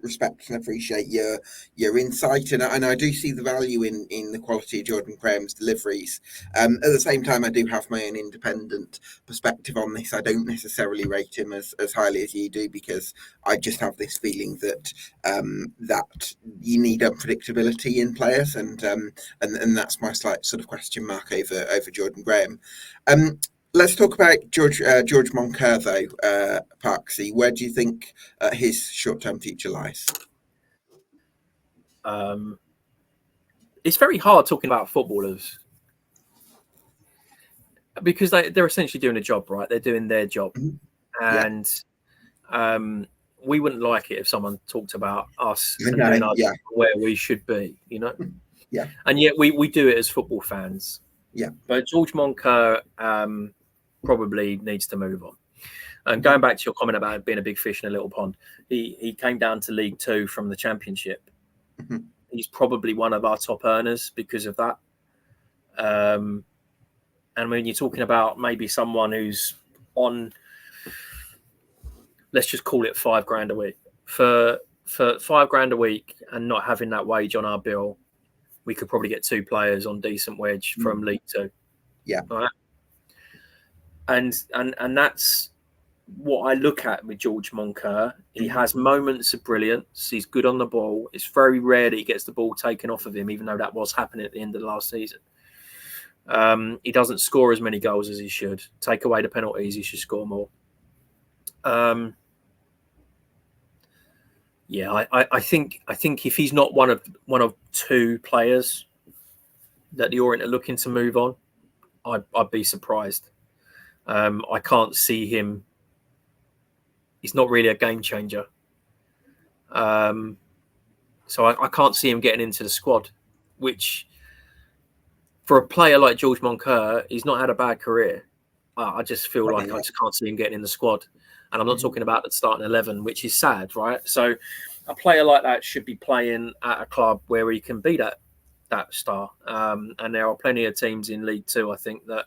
respect and appreciate your insight, and I do see the value in the quality of Jordan Graham's deliveries. At the same time, I do have my own independent perspective on this. I don't necessarily rate him as highly as you do, because I just have this feeling that that you need unpredictability in players, and that's my slight sort of question mark over Jordan Graham. Let's talk about George Moncur, though, Parksy. Where do you think his short-term future lies? It's very hard talking about footballers because they're essentially doing a job, right? They're doing their job. And we wouldn't like it if someone talked about us and doing our job where we should be, you know? Yeah. And yet we do it as football fans. Yeah. But George Moncur probably needs to move on. And going back to your comment about being a big fish in a little pond, he came down to League Two from the Championship. He's probably one of our top earners because of that. And when you're talking about maybe someone who's on, let's just call it $5,000 a week, for $5,000 a week and not having that wage on our bill, we could probably get two players on decent wage from League Two. Yeah. Right. And that's what I look at with George Moncur. He has moments of brilliance. He's good on the ball. It's very rare that he gets the ball taken off of him, even though that was happening at the end of the last season. He doesn't score as many goals as he should. Take away the penalties, he should score more. I think if he's not one of two players that the Orient are looking to move on, I'd be surprised. I can't see him. He's not really a game changer. So I can't see him getting into the squad, which for a player like George Moncur, he's not had a bad career. I just feel like I just can't see him getting in the squad. And I'm not talking about the starting 11, which is sad, right? So a player like that should be playing at a club where he can be that star. And there are plenty of teams in League Two, I think, that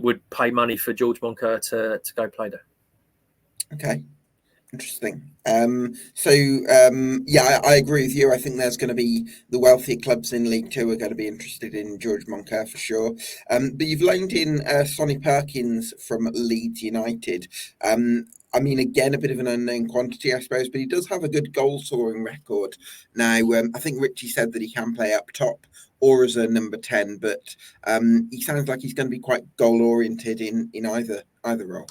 would pay money for George Moncur to go play there. Okay. Interesting. I agree with you. I think there's going to be the wealthier clubs in League Two are going to be interested in George Moncur for sure. But you've loaned in Sonny Perkins from Leeds United. I mean, again, a bit of an unknown quantity, I suppose, but he does have a good goal-scoring record. Now, I think Richie said that he can play up top or as a number 10, but he sounds like he's going to be quite goal-oriented in either role.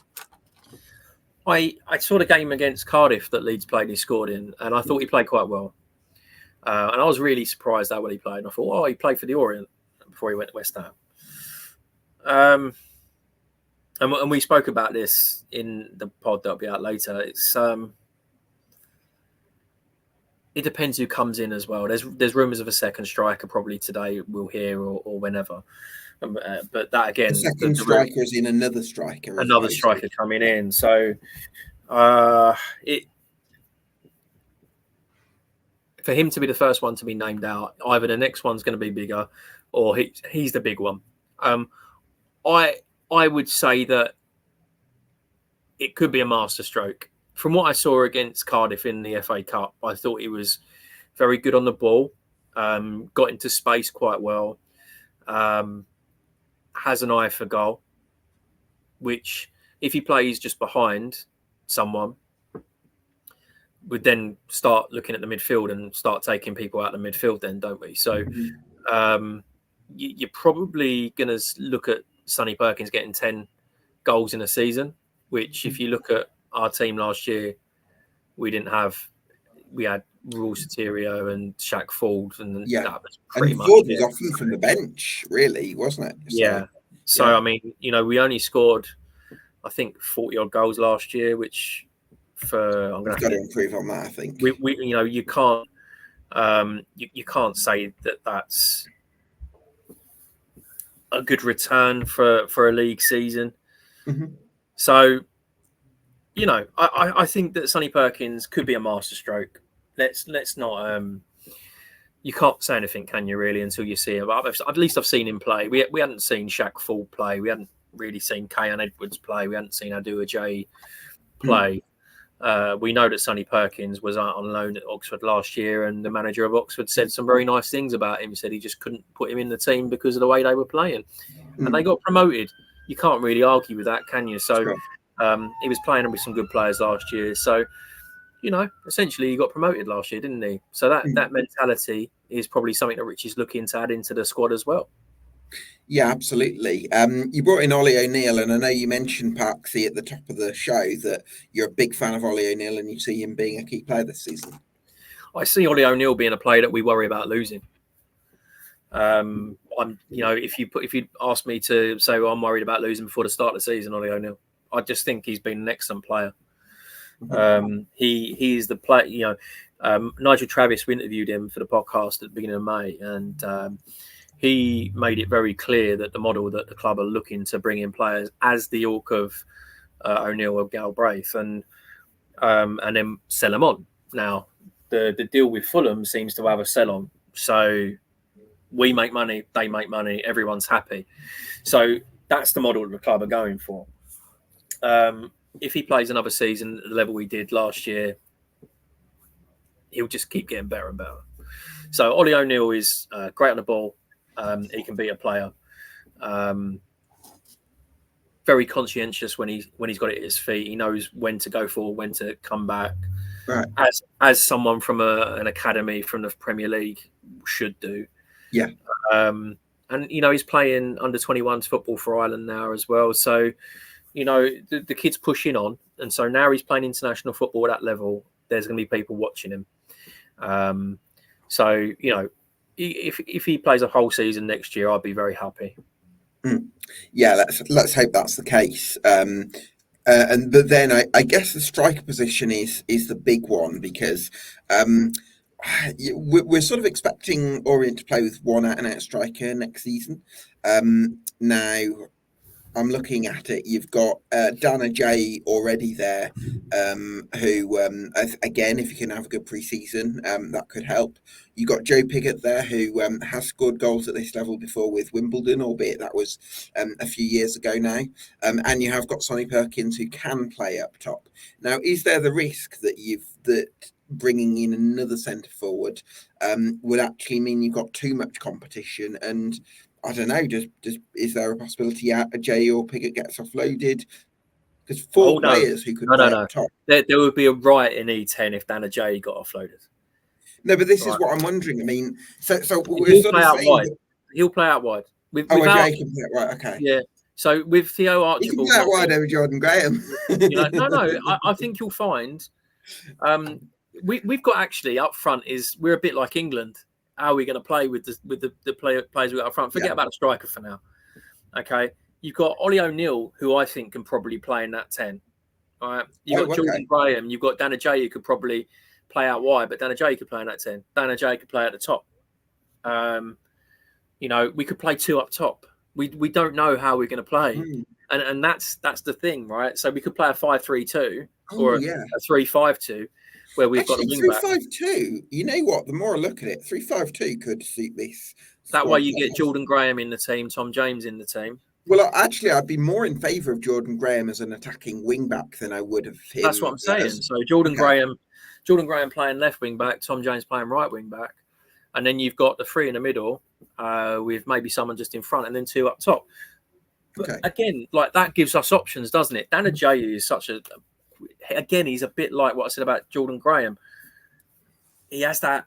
I saw the game against Cardiff that Leeds played, he scored in, and I thought he played quite well. And I was really surprised how well he played. And I thought, he played for the Orient before he went to West Ham. And we spoke about this in the pod that'll be out later. It depends who comes in as well. There's rumours of a second striker probably today we'll hear or whenever. But that again, the second striker is in another striker coming in. So for him to be the first one to be named out, either the next one's going to be bigger or he's the big one. I would say that it could be a masterstroke. From what I saw against Cardiff in the FA Cup, I thought he was very good on the ball, got into space quite well, has an eye for goal, which if he plays just behind someone, would then start looking at the midfield and start taking people out of the midfield then, don't we? So you're probably going to look at Sonny Perkins getting 10 goals in a season, which if you look at our team last year, we had Raul Sotirio and Shaq Ford, and that was pretty much Ford was often from the bench, really, wasn't it? So I mean, we only scored, I think, 40-odd goals last year, which I'm going to got to improve on that. I think you can't you can't say that that's a good return for a league season. So I think that Sonny Perkins could be a masterstroke. Let's not you can't say anything, can you, really, until you see him. At least I've seen him play. We hadn't seen Shaq Ford play. We hadn't really seen Kayan Edwards play. We hadn't seen Adu Ajay play. We know that Sonny Perkins was out on loan at Oxford last year, and the manager of Oxford said some very nice things about him. He said he just couldn't put him in the team because of the way they were playing. And they got promoted. You can't really argue with that, can you? So he was playing with some good players last year. So, essentially he got promoted last year, didn't he? So that mentality is probably something that Richie's looking to add into the squad as well. Yeah, absolutely. You brought in Ollie O'Neill, and I know you mentioned Parksy at the top of the show that you're a big fan of Ollie O'Neill and you see him being a key player this season. I see Ollie O'Neill being a player that we worry about losing. If you ask me to say, well, I'm worried about losing before the start of the season, Ollie O'Neill, I just think he's been an excellent player. He is the player. Nigel Travis, we interviewed him for the podcast at the beginning of May, and he made it very clear that the model that the club are looking to bring in players as the ilk of O'Neill or Galbraith, and then sell them on. Now, the deal with Fulham seems to have a sell on, so we make money, they make money, everyone's happy. So that's the model the club are going for. If he plays another season at the level he did last year, he'll just keep getting better and better. So Ollie O'Neill is great on the ball. He can be a player. Very conscientious when he's got it at his feet. He knows when to go forward, when to come back. Right. As someone from an academy from the Premier League should do. Yeah. And he's playing under 21s football for Ireland now as well. So the kid's pushing on, and so now he's playing international football at that level. There's going to be people watching him. So if he plays a whole season next year, I'd be very happy. Yeah, let's hope that's the case. But then I guess the striker position is the big one, because we're sort of expecting Orient to play with one out-and-out striker next season. Now, I'm looking at it. You've got Dan Ajay already there, who, again, if you can have a good pre-season, that could help. You've got Joe Pigott there, who has scored goals at this level before with Wimbledon, albeit that was a few years ago now. And you have got Sonny Perkins, who can play up top. Now, is there the risk that bringing in another centre forward would actually mean you've got too much competition? And I don't know, just is there a possibility Jay or Pigott gets offloaded? Because four players who could play up top. There would be a riot in E10 if Dan Ajay got offloaded. No, but this is what I'm wondering. I mean, so we're he'll sort play of out saying wide. He'll play out wide. Ajay can play right, okay. Yeah. So with Theo Archibald, he can play out wide over Jordan Graham. No. I think you'll find we've got actually up front we're a bit like England. How are we going to play with the players we got up front? Forget about a striker for now. Okay, you've got Ollie O'Neill, who I think can probably play in that 10. All right, you've got Jordan Graham, you've got Dan Ajay, who could probably play out wide, but Dan Ajay could play in that 10. Dan Ajay could play at the top. We could play two up top. We don't know how we're going to play, and that's the thing, right? So we could play a 5-3-2 or a 3-5-2. Where we've got a wing back. 3-5-2. You know what? The more I look at it, 3-5-2 could suit this. That way, you get Jordan Graham in the team, Tom James in the team. Well, actually, I'd be more in favour of Jordan Graham as an attacking wing back than I would of him. That's what I'm saying. So Jordan Graham playing left wing back, Tom James playing right wing back, and then you've got the three in the middle with maybe someone just in front, and then two up top. But again, like that gives us options, doesn't it? Dan Ajay is such a again, he's a bit like what I said about Jordan Graham. He has that.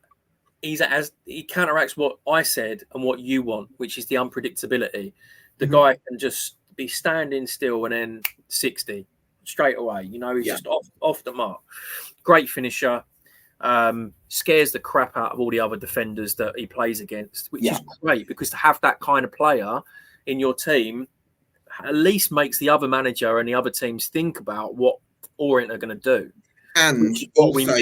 He counteracts what I said and what you want, which is the unpredictability. The guy can just be standing still and then 60 straight away. He's just off the mark. Great finisher. Scares the crap out of all the other defenders that he plays against, which is great, because to have that kind of player in your team at least makes the other manager and the other teams think about what Orient are going to do. And also,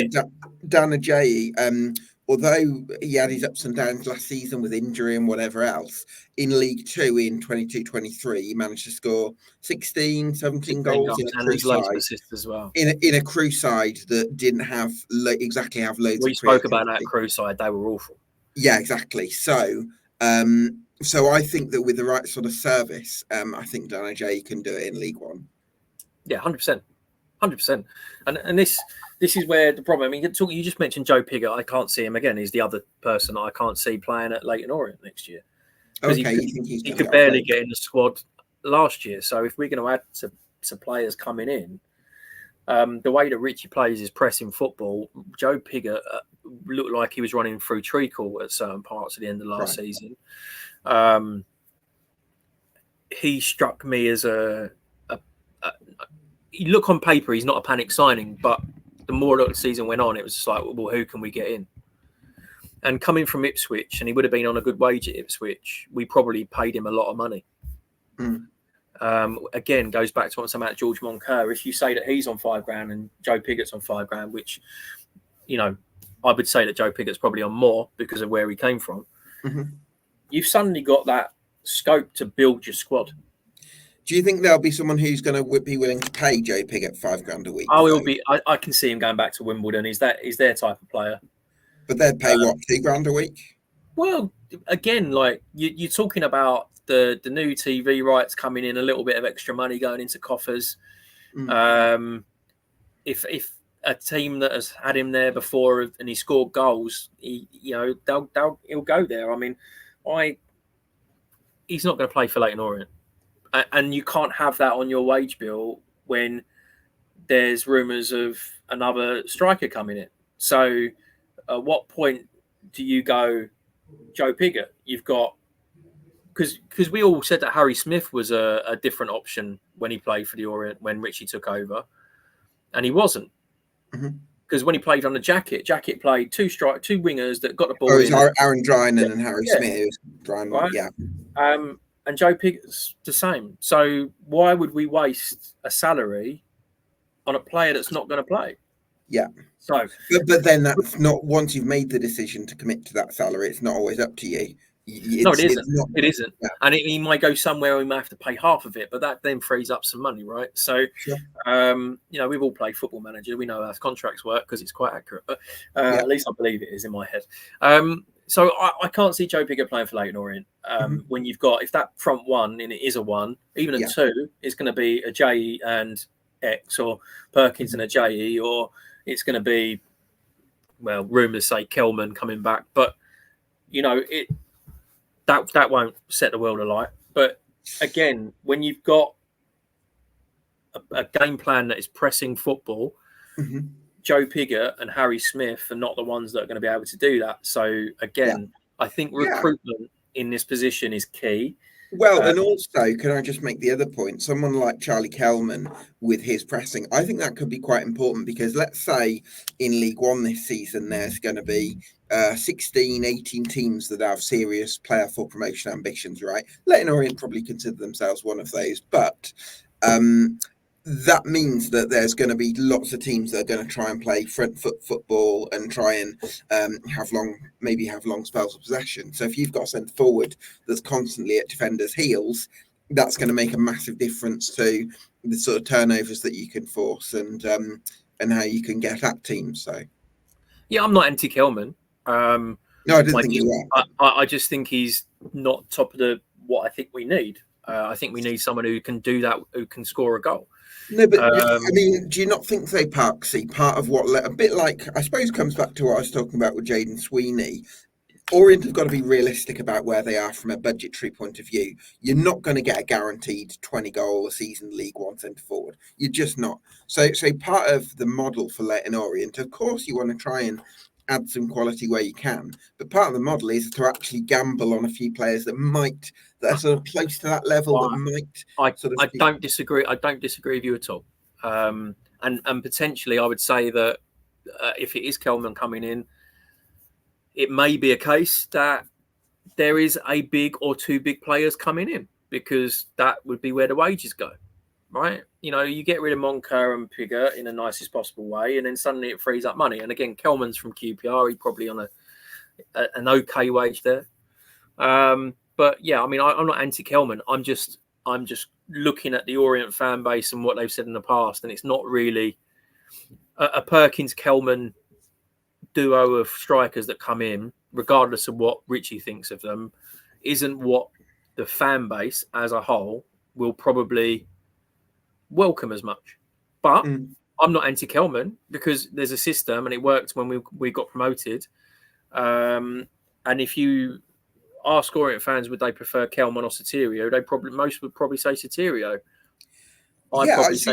Dan Ajayi, although he had his ups and downs last season with injury and whatever else, in League Two in 22-23, he managed to score 16, 17 goals in a crusade. Assists as well. In a crusade that didn't have loads We of spoke about that crusade. They were awful. Yeah, exactly. So I think that with the right sort of service, I think Dan Ajayi can do it in League One. Yeah, 100%. 100%. And this is where the problem. I mean, you just mentioned Joe Pigott. I can't see him again. He's the other person that I can't see playing at Leyton Orient next year. Okay, he could barely get in the squad last year. So if we're going to add to players coming in, the way that Richie plays his pressing football, Joe Pigott looked like he was running through treacle at certain parts at the end of last season. He struck me as you look on paper, he's not a panic signing, but the more the season went on, it was just like, well, who can we get in? And coming from Ipswich, and he would have been on a good wage at Ipswich, we probably paid him a lot of money. Again, goes back to what I'm saying about George Moncur. If you say that he's on £5,000 and Joe Pigott's on £5,000, which, I would say that Joe Pigott's probably on more because of where he came from, you've suddenly got that scope to build your squad. Do you think there'll be someone who's going to be willing to pay Joe Pigott £5,000 a week? Oh, he'll be. I can see him going back to Wimbledon. He's their type of player. But they'd pay what, £2,000 a week? Well, again, like you're talking about the new TV rights coming in, a little bit of extra money going into coffers. If a team that has had him there before and he scored goals, he'll go there. I mean, he's not going to play for Leyton Orient. And you can't have that on your wage bill when there's rumours of another striker coming in. So at what point do you go, Joe Pigott? You've got... Because we all said that Harry Smith was a different option when he played for the Orient, when Richie took over. And he wasn't. Because when he played on the Jacket played two wingers that got the ball in. Aaron Drinan and Harry Smith. Right? Yeah. And Joe Pigott's the same. So why would we waste a salary on a player that's not going to play? Yeah. So, but then that's not, once you've made the decision to commit to that salary, it's not always up to you. No, it isn't. It isn't. Yeah. And he might go somewhere we might have to pay half of it, but that then frees up some money, right? So, we've all played Football Manager. We know how contracts work because it's quite accurate. But at least I believe it is in my head. So I can't see Joe Pigott playing for Leyton Orient. When you've got, if that front one, and it is a one, even a two, is going to be a J and X, or Perkins and a J, or it's going to be, well, rumours say Kelman coming back, but that won't set the world alight. But again, when you've got a game plan that is pressing football, Joe Pigott and Harry Smith are not the ones that are going to be able to do that. So again, I think recruitment in this position is key. Well, and also, can I just make the other point? Someone like Charlie Kelman with his pressing, I think that could be quite important, because let's say in League One this season, there's going to be 16, 18 teams that have serious player for promotion ambitions, right? Leyton Orient probably consider themselves one of those, but that means that there's going to be lots of teams that are going to try and play front foot football and try and have long spells of possession. So if you've got a centre forward that's constantly at defenders' heels, that's going to make a massive difference to the sort of turnovers that you can force and how you can get at teams. So, yeah, I'm not anti-Kelman. No, I didn't think you were. I just think he's not top of what I think we need. I think we need someone who can do that, who can score a goal. No, but I mean, do you not think they part of what a bit like, I suppose, comes back to what I was talking about with Jaden Sweeney? Orient have got to be realistic about where they are from a budgetary point of view. You're not going to get a guaranteed 20-goal a season League One centre forward. You're just not. So part of the model for Leyton Orient, of course, you want to try and add some quality where you can, but part of the model is to actually gamble on a few players that are sort of close to that level, that might sort of. I don't disagree. I don't disagree with you at all. And potentially, I would say that if it is Kelman coming in, it may be a case that there is a big or two big players coming in, because that would be where the wages go, right? You know, you get rid of Monker and Pigott in the nicest possible way, and then suddenly it frees up money. And again, Kelman's from QPR, he's probably on an okay wage there. But yeah, I mean, I'm not anti-Kelman. I'm just looking at the Orient fan base and what they've said in the past, and it's not really a Perkins-Kelman duo of strikers that come in, regardless of what Richie thinks of them, isn't what the fan base as a whole will probably welcome as much. But I'm not anti-Kelman, because there's a system and it worked when we got promoted. And if you ask Orient fans, would they prefer Kelman or Sotirio? Most would probably say Sotirio. I was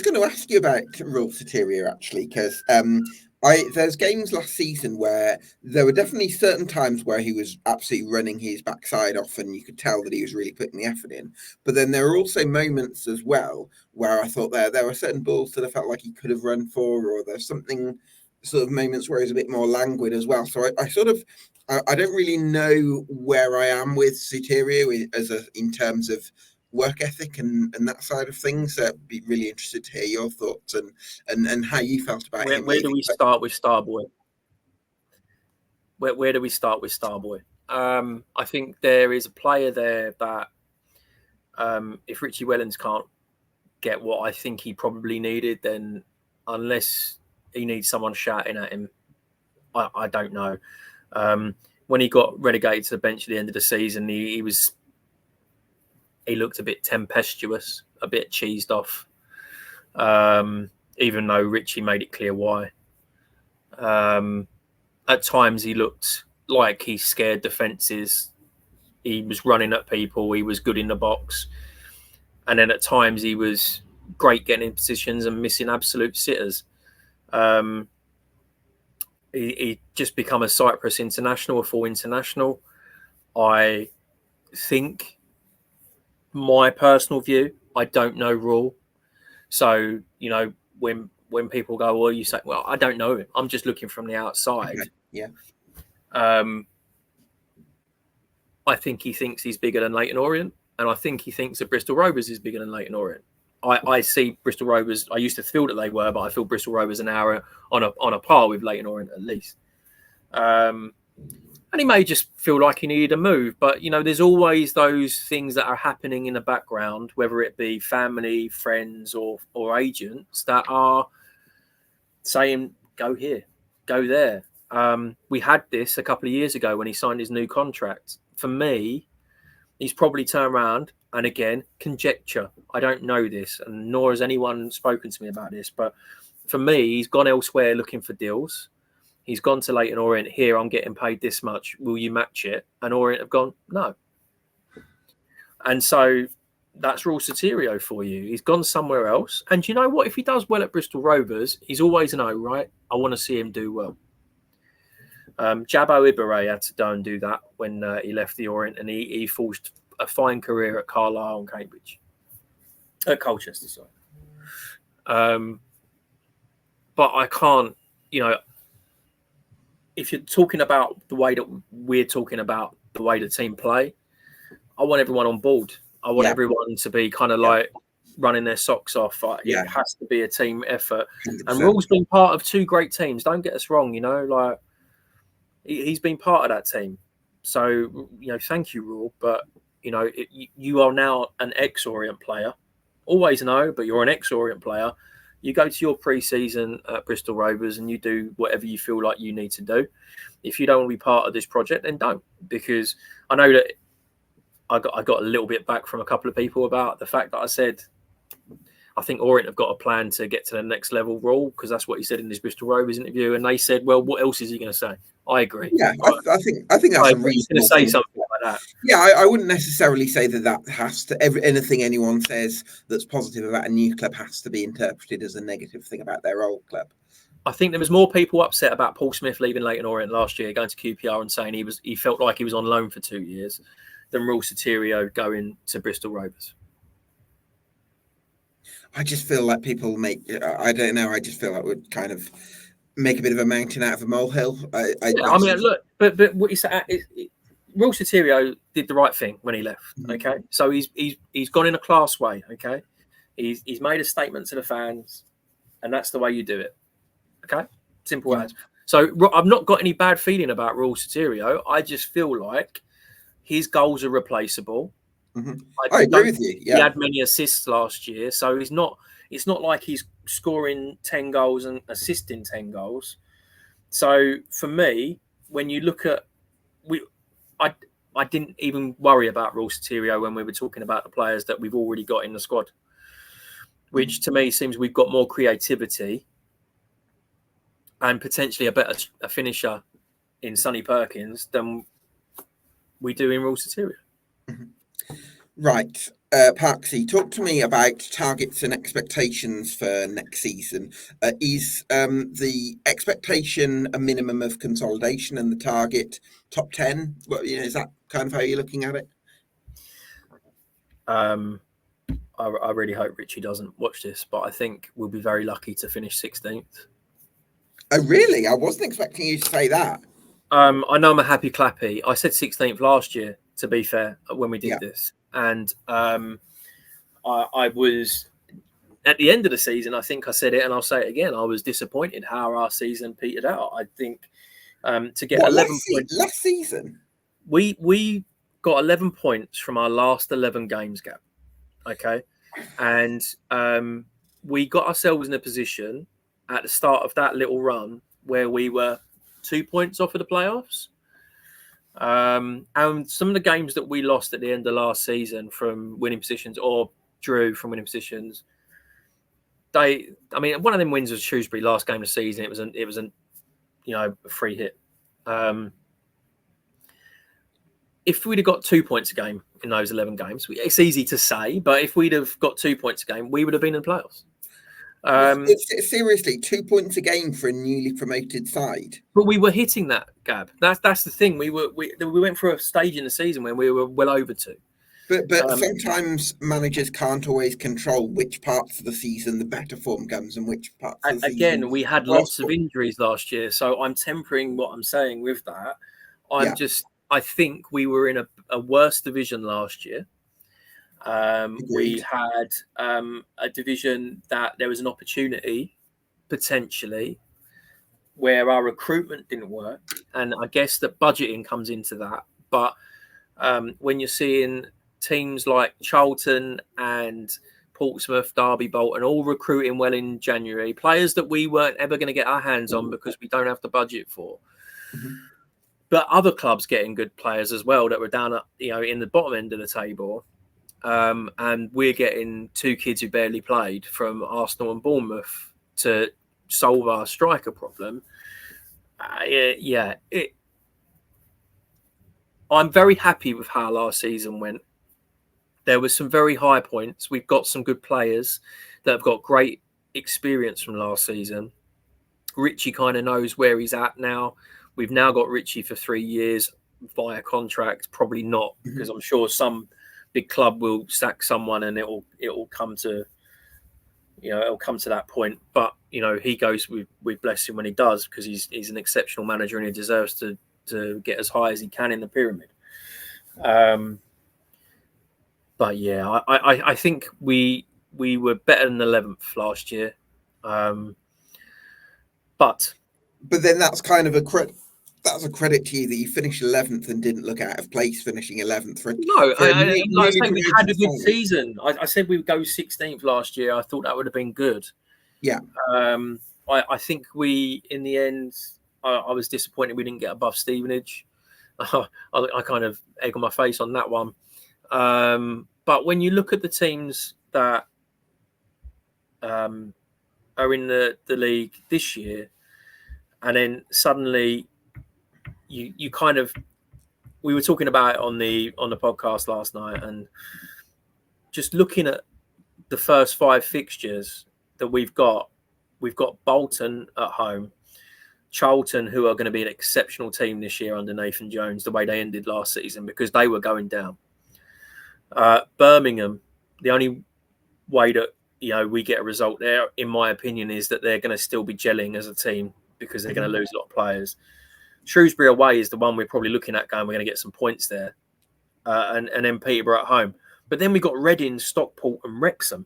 going to ask you about Real Sotirio, actually, because there's games last season where there were definitely certain times where he was absolutely running his backside off, and you could tell that he was really putting the effort in. But then there were also moments as well where I thought there were certain balls that I felt like he could have run for, or there's something sort of moments where he's a bit more languid as well. So I don't really know where I am with Sotirio in terms of work ethic and that side of things. I'd be really interested to hear your thoughts and how you felt about him. Where do we start with Starboy? Where do we start with Starboy? I think there is a player there that if Richie Wellens can't get what I think he probably needed, then unless he needs someone shouting at him, I don't know. When he got relegated to the bench at the end of the season, he looked a bit tempestuous, a bit cheesed off, even though Richie made it clear why. At times he looked like he scared defences. He was running at people. He was good in the box. And then at times he was great getting in positions and missing absolute sitters. He just become a Cyprus international, a full international. I think, my personal view, I don't know Raul. So, you know, when people go, well, you say, well, I don't know him, I'm just looking from the outside. Okay. Yeah. I think he thinks he's bigger than Leyton Orient, and I think he thinks that Bristol Rovers is bigger than Leyton Orient. I see Bristol Rovers, I used to feel that they were, but I feel Bristol Rovers an hour on a par with Leyton Orient at least. And he may just feel like he needed a move. But, you know, there's always those things that are happening in the background, whether it be family, friends or agents that are saying, go here, go there. We had this a couple of years ago when he signed his new contract. For me, he's probably turned around, and again, conjecture. I don't know this, and nor has anyone spoken to me about this. But for me, he's gone elsewhere looking for deals. He's gone to Leyton Orient. Here, I'm getting paid this much. Will you match it? And Orient have gone, no. And so that's Raul Sotirio for you. He's gone somewhere else. And you know what? If he does well at Bristol Rovers, he's always an O, right? I want to see him do well. Jabo Ibarre had to go and do that when he left the Orient, and he forged a fine career at Carlisle and Cambridge. At Colchester, sorry. But I can't, you know, if you're talking about the way that we're talking about the way the team play, I want everyone on board. I want everyone to be kind of like running their socks off. It has to be a team effort. 100%. And Raul's been part of two great teams. Don't get us wrong, you know, like he's been part of that team. So, you know, thank you, Raul. But, you know, you are now an ex-Orient player. Always know, but you're an ex-Orient player. You go to your pre-season at Bristol Rovers and you do whatever you feel like you need to do. If you don't want to be part of this project, then don't. Because I know that I got a little bit back from a couple of people about the fact that I I think Orient have got a plan to get to the next level role, because that's what he said in his Bristol Rovers interview. And they said, well, what else is he going to say? I agree. Yeah, I think that's a reasonable He's going to say something like that. Yeah, I wouldn't necessarily say that has to anything anyone says that's positive about a new club has to be interpreted as a negative thing about their old club. I think there was more people upset about Paul Smith leaving Leyton Orient last year, going to QPR and saying he felt like he was on loan for 2 years, than Raul Sotirio going to Bristol Rovers. I just feel like people I don't know. I just feel like would kind of make a bit of a mountain out of a molehill. I mean, look, but what you say, Raul Sotirio did the right thing when he left. Okay, so he's gone in a class way. Okay, he's made a statement to the fans, and that's the way you do it. Okay, simple as. So I've not got any bad feeling about Raul Sotirio. I just feel like his goals are replaceable. I agree with you. Yeah. He had many assists last year, so it's not like he's scoring 10 goals and assisting 10 goals. So for me, when you look at I didn't even worry about Raul Sotirio when we were talking about the players that we've already got in the squad, which to me seems we've got more creativity and potentially a finisher in Sonny Perkins than we do in Raul Sotirio. Right. Parksy, talk to me about targets and expectations for next season. Is the expectation a minimum of consolidation and the target top 10? Well, is that kind of how you're looking at it? I really hope Richie doesn't watch this, but I think we'll be very lucky to finish 16th. Oh, really? I wasn't expecting you to say that. I know I'm a happy clappy. I said 16th last year, to be fair, when we did this. And I was, at the end of the season, I think I said it and I'll say it again, I was disappointed how our season petered out. I think to get 11 points. Last season? We got 11 points from our last 11 games, Gab. Okay? And we got ourselves in a position at the start of that little run where we were 2 points off of the playoffs. And some of the games that we lost at the end of last season from winning positions or drew from winning positions, one of them wins was Shrewsbury last game of the season. It was a free hit. If we'd have got 2 points a game in those 11 games, it's easy to say, but if we'd have got 2 points a game, we would have been in the playoffs. Seriously, 2 points a game for a newly promoted side. But we were hitting that, Gab. That's the thing. We went through a stage in the season when we were well over 2. But sometimes managers can't always control which parts of the season the better form comes and which parts of the season. Again, we had lots of injuries last year, so I'm tempering what I'm saying with that. I think we were in a worse division last year. We had a division that there was an opportunity potentially where our recruitment didn't work, and I guess that budgeting comes into that. But when you're seeing teams like Charlton and Portsmouth, Derby, Bolton all recruiting well in January, players that we weren't ever going to get our hands on because we don't have the budget for. But other clubs getting good players as well that were down at, in the bottom end of the table. And we're getting 2 kids who barely played from Arsenal and Bournemouth to solve our striker problem. I'm very happy with how last season went. There were some very high points. We've got some good players that have got great experience from last season. Richie kind of knows where he's at now. We've now got Richie for 3 years via contract. Probably not, because I'm sure some big club will sack someone and it'll come to that point. But he goes with blessing when he does, because he's an exceptional manager and he deserves to get as high as he can in the pyramid. But yeah, I think we were better than 11th last year. But then that's kind of a credit. That's a credit to you that you finished 11th and didn't look out of place finishing 11th. I say we had a good season. I said we would go 16th last year. I thought that would have been good. Yeah. I think in the end, I was disappointed we didn't get above Stevenage. I kind of egg on my face on that one. But when you look at the teams that are in the league this year, and then suddenly you kind of, we were talking about it on the podcast last night, and just looking at the first 5 fixtures that we've got Bolton at home, Charlton, who are going to be an exceptional team this year under Nathan Jones, the way they ended last season because they were going down. Birmingham, the only way that we get a result there, in my opinion, is that they're going to still be gelling as a team because they're going to lose a lot of players. Shrewsbury away is the one we're probably looking at going, we're going to get some points there. And then Peterborough at home. But then we got Reading, Stockport and Wrexham.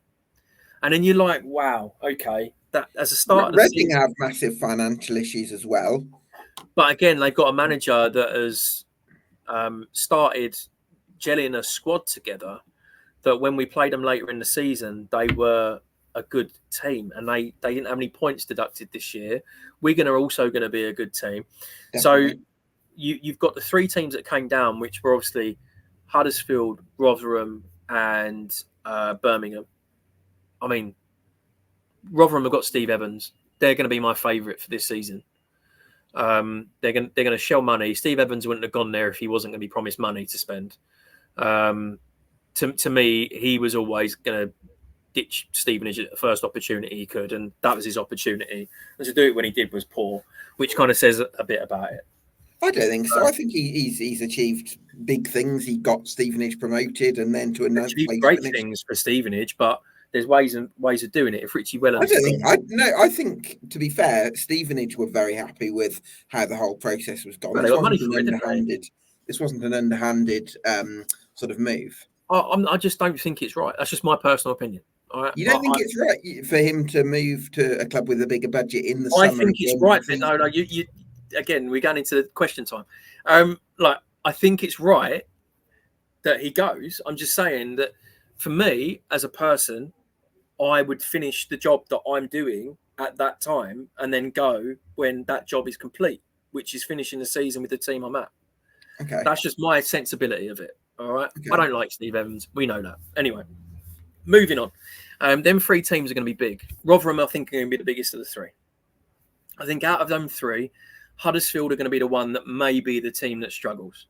And then you're like, wow, okay. That as a start, Reading have massive financial issues as well. But again, they've got a manager that has started gelling a squad together that when we played them later in the season, they were a good team, and they didn't have any points deducted this year. Wigan are also going to be a good team. Definitely. So you've got the 3 teams that came down, which were obviously Huddersfield, Rotherham, and Birmingham. I mean, Rotherham have got Steve Evans. They're going to be my favourite for this season. They're going to shell money. Steve Evans wouldn't have gone there if he wasn't going to be promised money to spend. To me, he was always going to ditch Stevenage at the first opportunity he could, and that was his opportunity. And to do it when he did was poor, which kind of says a bit about it. I don't think so. I think he's achieved big things. He got Stevenage promoted, and then to a ninth place. Great things for Stevenage, but there's ways of doing it. If Richie Wellens, I think to be fair, Stevenage were very happy with how the whole process was gone. Well, This wasn't an underhanded sort of move. I just don't think it's right. That's just my personal opinion. Right? You don't think it's right for him to move to a club with a bigger budget in the summer? I think it's right. No. You again, we're going into the question time. I think it's right that he goes. I'm just saying that for me, as a person, I would finish the job that I'm doing at that time and then go when that job is complete, which is finishing the season with the team I'm at. Okay. That's just my sensibility of it. All right. Okay. I don't like Steve Evans. We know that. Anyway, moving on. Them 3 teams are going to be big. Rotherham, I think, are going to be the biggest of the 3. I think out of them 3, Huddersfield are going to be the one that may be the team that struggles.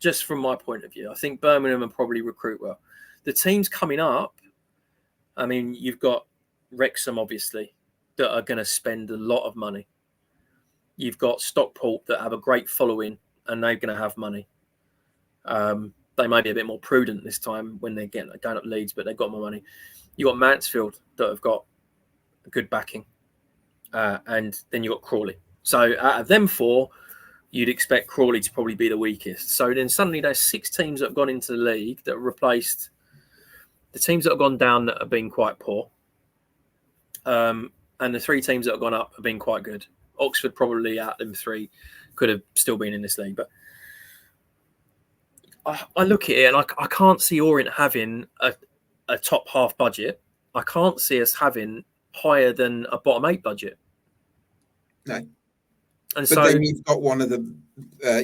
Just from my point of view, I think Birmingham will probably recruit well. The teams coming up, I mean, you've got Wrexham, obviously, that are going to spend a lot of money. You've got Stockport that have a great following, and they're going to have money. They may be a bit more prudent this time when they're going up Leeds, but they've got more money. You've got Mansfield that have got good backing. And then you've got Crawley. So out of them 4, you'd expect Crawley to probably be the weakest. So then suddenly there's 6 teams that have gone into the league that have replaced the teams that have gone down that have been quite poor. And the 3 teams that have gone up have been quite good. Oxford probably out of them 3 could have still been in this league. But I look at it and I can't see Orient having a top half budget. I can't see us having higher than a bottom 8 budget. No. And but then you've got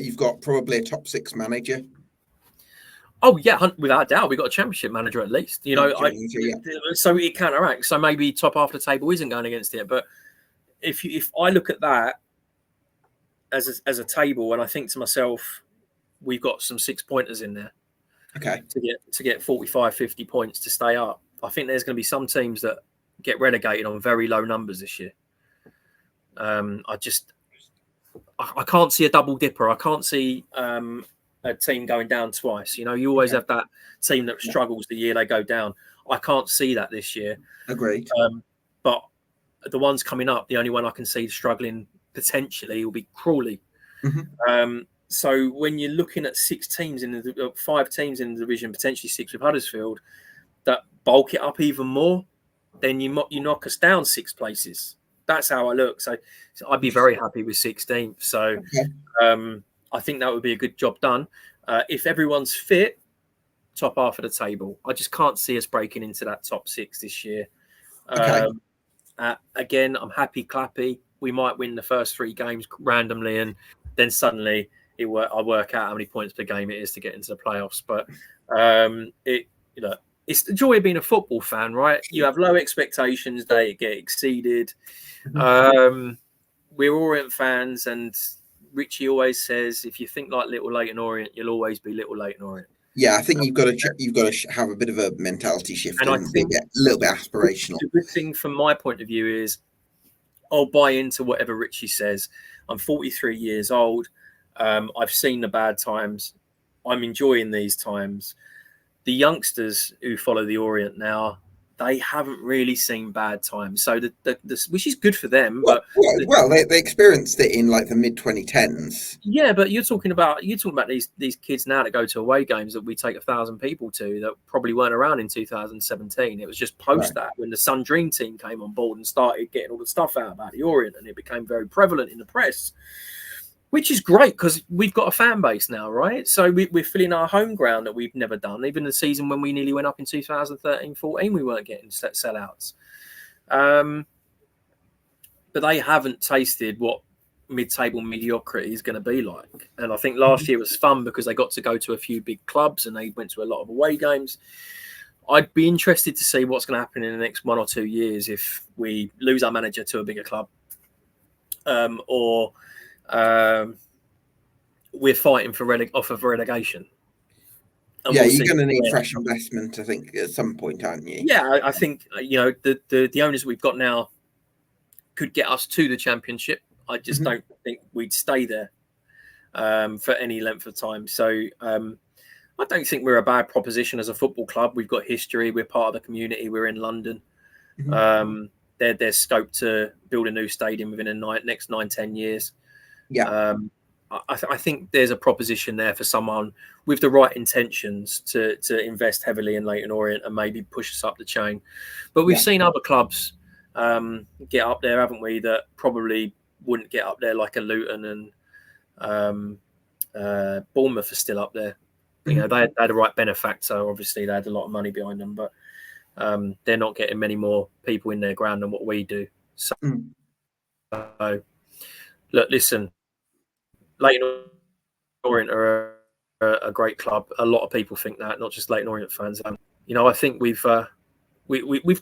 you've got probably a top 6 manager. Oh yeah, without doubt, we've got a championship manager at least. So it counteracts. So maybe top half of the table isn't going against it. But if I look at that as a table, and I think to myself, we've got some 6-pointers in there. Okay. To get 45, 50 points to stay up. I think there's going to be some teams that get relegated on very low numbers this year. I can't see a double dipper. I can't see a team going down twice. You always have that team that struggles the year they go down. I can't see that this year. Agreed. But the ones coming up, the only one I can see struggling potentially will be Crawley. Mm-hmm. So when you're looking at 5 teams in the division, potentially 6 with Huddersfield, that bulk it up even more, then you knock us down 6 places. That's how I look. So I'd be very happy with 16th. So I think that would be a good job done. If everyone's fit, top half of the table. I just can't see us breaking into that top 6 this year. Again, I'm happy clappy. We might win the first 3 games randomly, and then suddenly I work out how many points per game it is to get into the playoffs. But it's the joy of being a football fan, right? You have low expectations, they get exceeded. We're Orient fans, and Richie always says, if you think like little Leyton Orient, you'll always be little Leyton Orient. Yeah, I think you've got to have a bit of a mentality shift And I and think be a little bit aspirational. the good thing from my point of view is I'll buy into whatever Richie says. I'm 43 years old. I've seen the bad times. I'm enjoying these times. The youngsters who follow the Orient now, they haven't really seen bad times. So which is good for them. They experienced it in like the mid 2010s. Yeah, but you're talking about these kids now that go to away games that we take 1,000 people to that probably weren't around in 2017. It was just post that when the Sun Dream team came on board and started getting all the stuff out about the Orient, and it became very prevalent in the press, which is great because we've got a fan base now, right? So we're filling our home ground that we've never done. Even the season when we nearly went up in 2013-14, we weren't getting sellouts. But they haven't tasted what mid-table mediocrity is going to be like. And I think last year was fun because they got to go to a few big clubs and they went to a lot of away games. I'd be interested to see what's going to happen in the next 1 or 2 years if we lose our manager to a bigger club, or we're fighting for off of relegation. And yeah, you're going to need fresh investment, I think, at some point, aren't you? Yeah, I think the owners we've got now could get us to the Championship. I just don't think we'd stay there for any length of time. So I don't think we're a bad proposition as a football club. We've got history. We're part of the community. We're in London. There's scope to build a new stadium within the next 9-10 years. Yeah. I think there's a proposition there for someone with the right intentions to invest heavily in Leyton Orient and maybe push us up the chain. But we've seen other clubs get up there, haven't we, that probably wouldn't get up there, like a Luton, and Bournemouth are still up there. You know, they had the right benefactor. Obviously, they had a lot of money behind them, but they're not getting many more people in their ground than what we do. So, look, listen, Leyton Orient are a great club. A lot of people think that, not just Leyton Orient fans. I think we've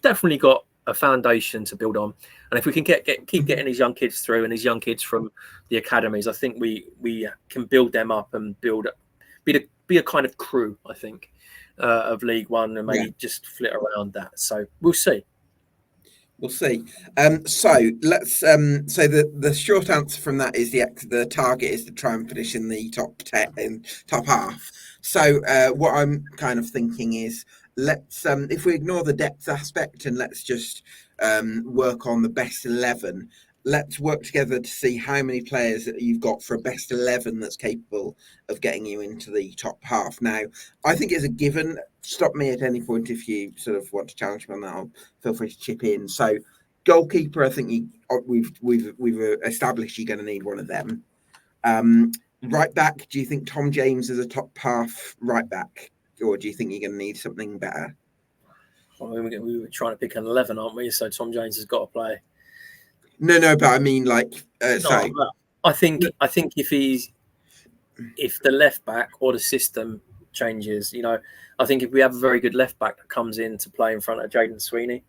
definitely got a foundation to build on, and if we can keep getting these young kids through and these young kids from the academies, I think we can build them up and be a kind of crew, I think, of League One, and maybe just flit around that. So we'll see. We'll see. So let's. So the short answer from that is the target is to try and finish in the top 10, in top half. So what I'm kind of thinking is, let's if we ignore the depth aspect and let's just work on the best 11. Let's work together to see how many players that you've got for a best 11 that's capable of getting you into the top half. Now, I think it's a given. Stop me at any point if you sort of want to challenge me on that. I'll feel free to chip in. So, goalkeeper, I think we've established you're going to need one of them. Right back, do you think Tom James is a top half right back, or do you think you're going to need something better? Well, we were trying to pick an 11, aren't we? So Tom James has got to play. No, but I mean, like, I think if the left back or the system changes, I think if we have a very good left back that comes in to play in front of Jaden Sweeney,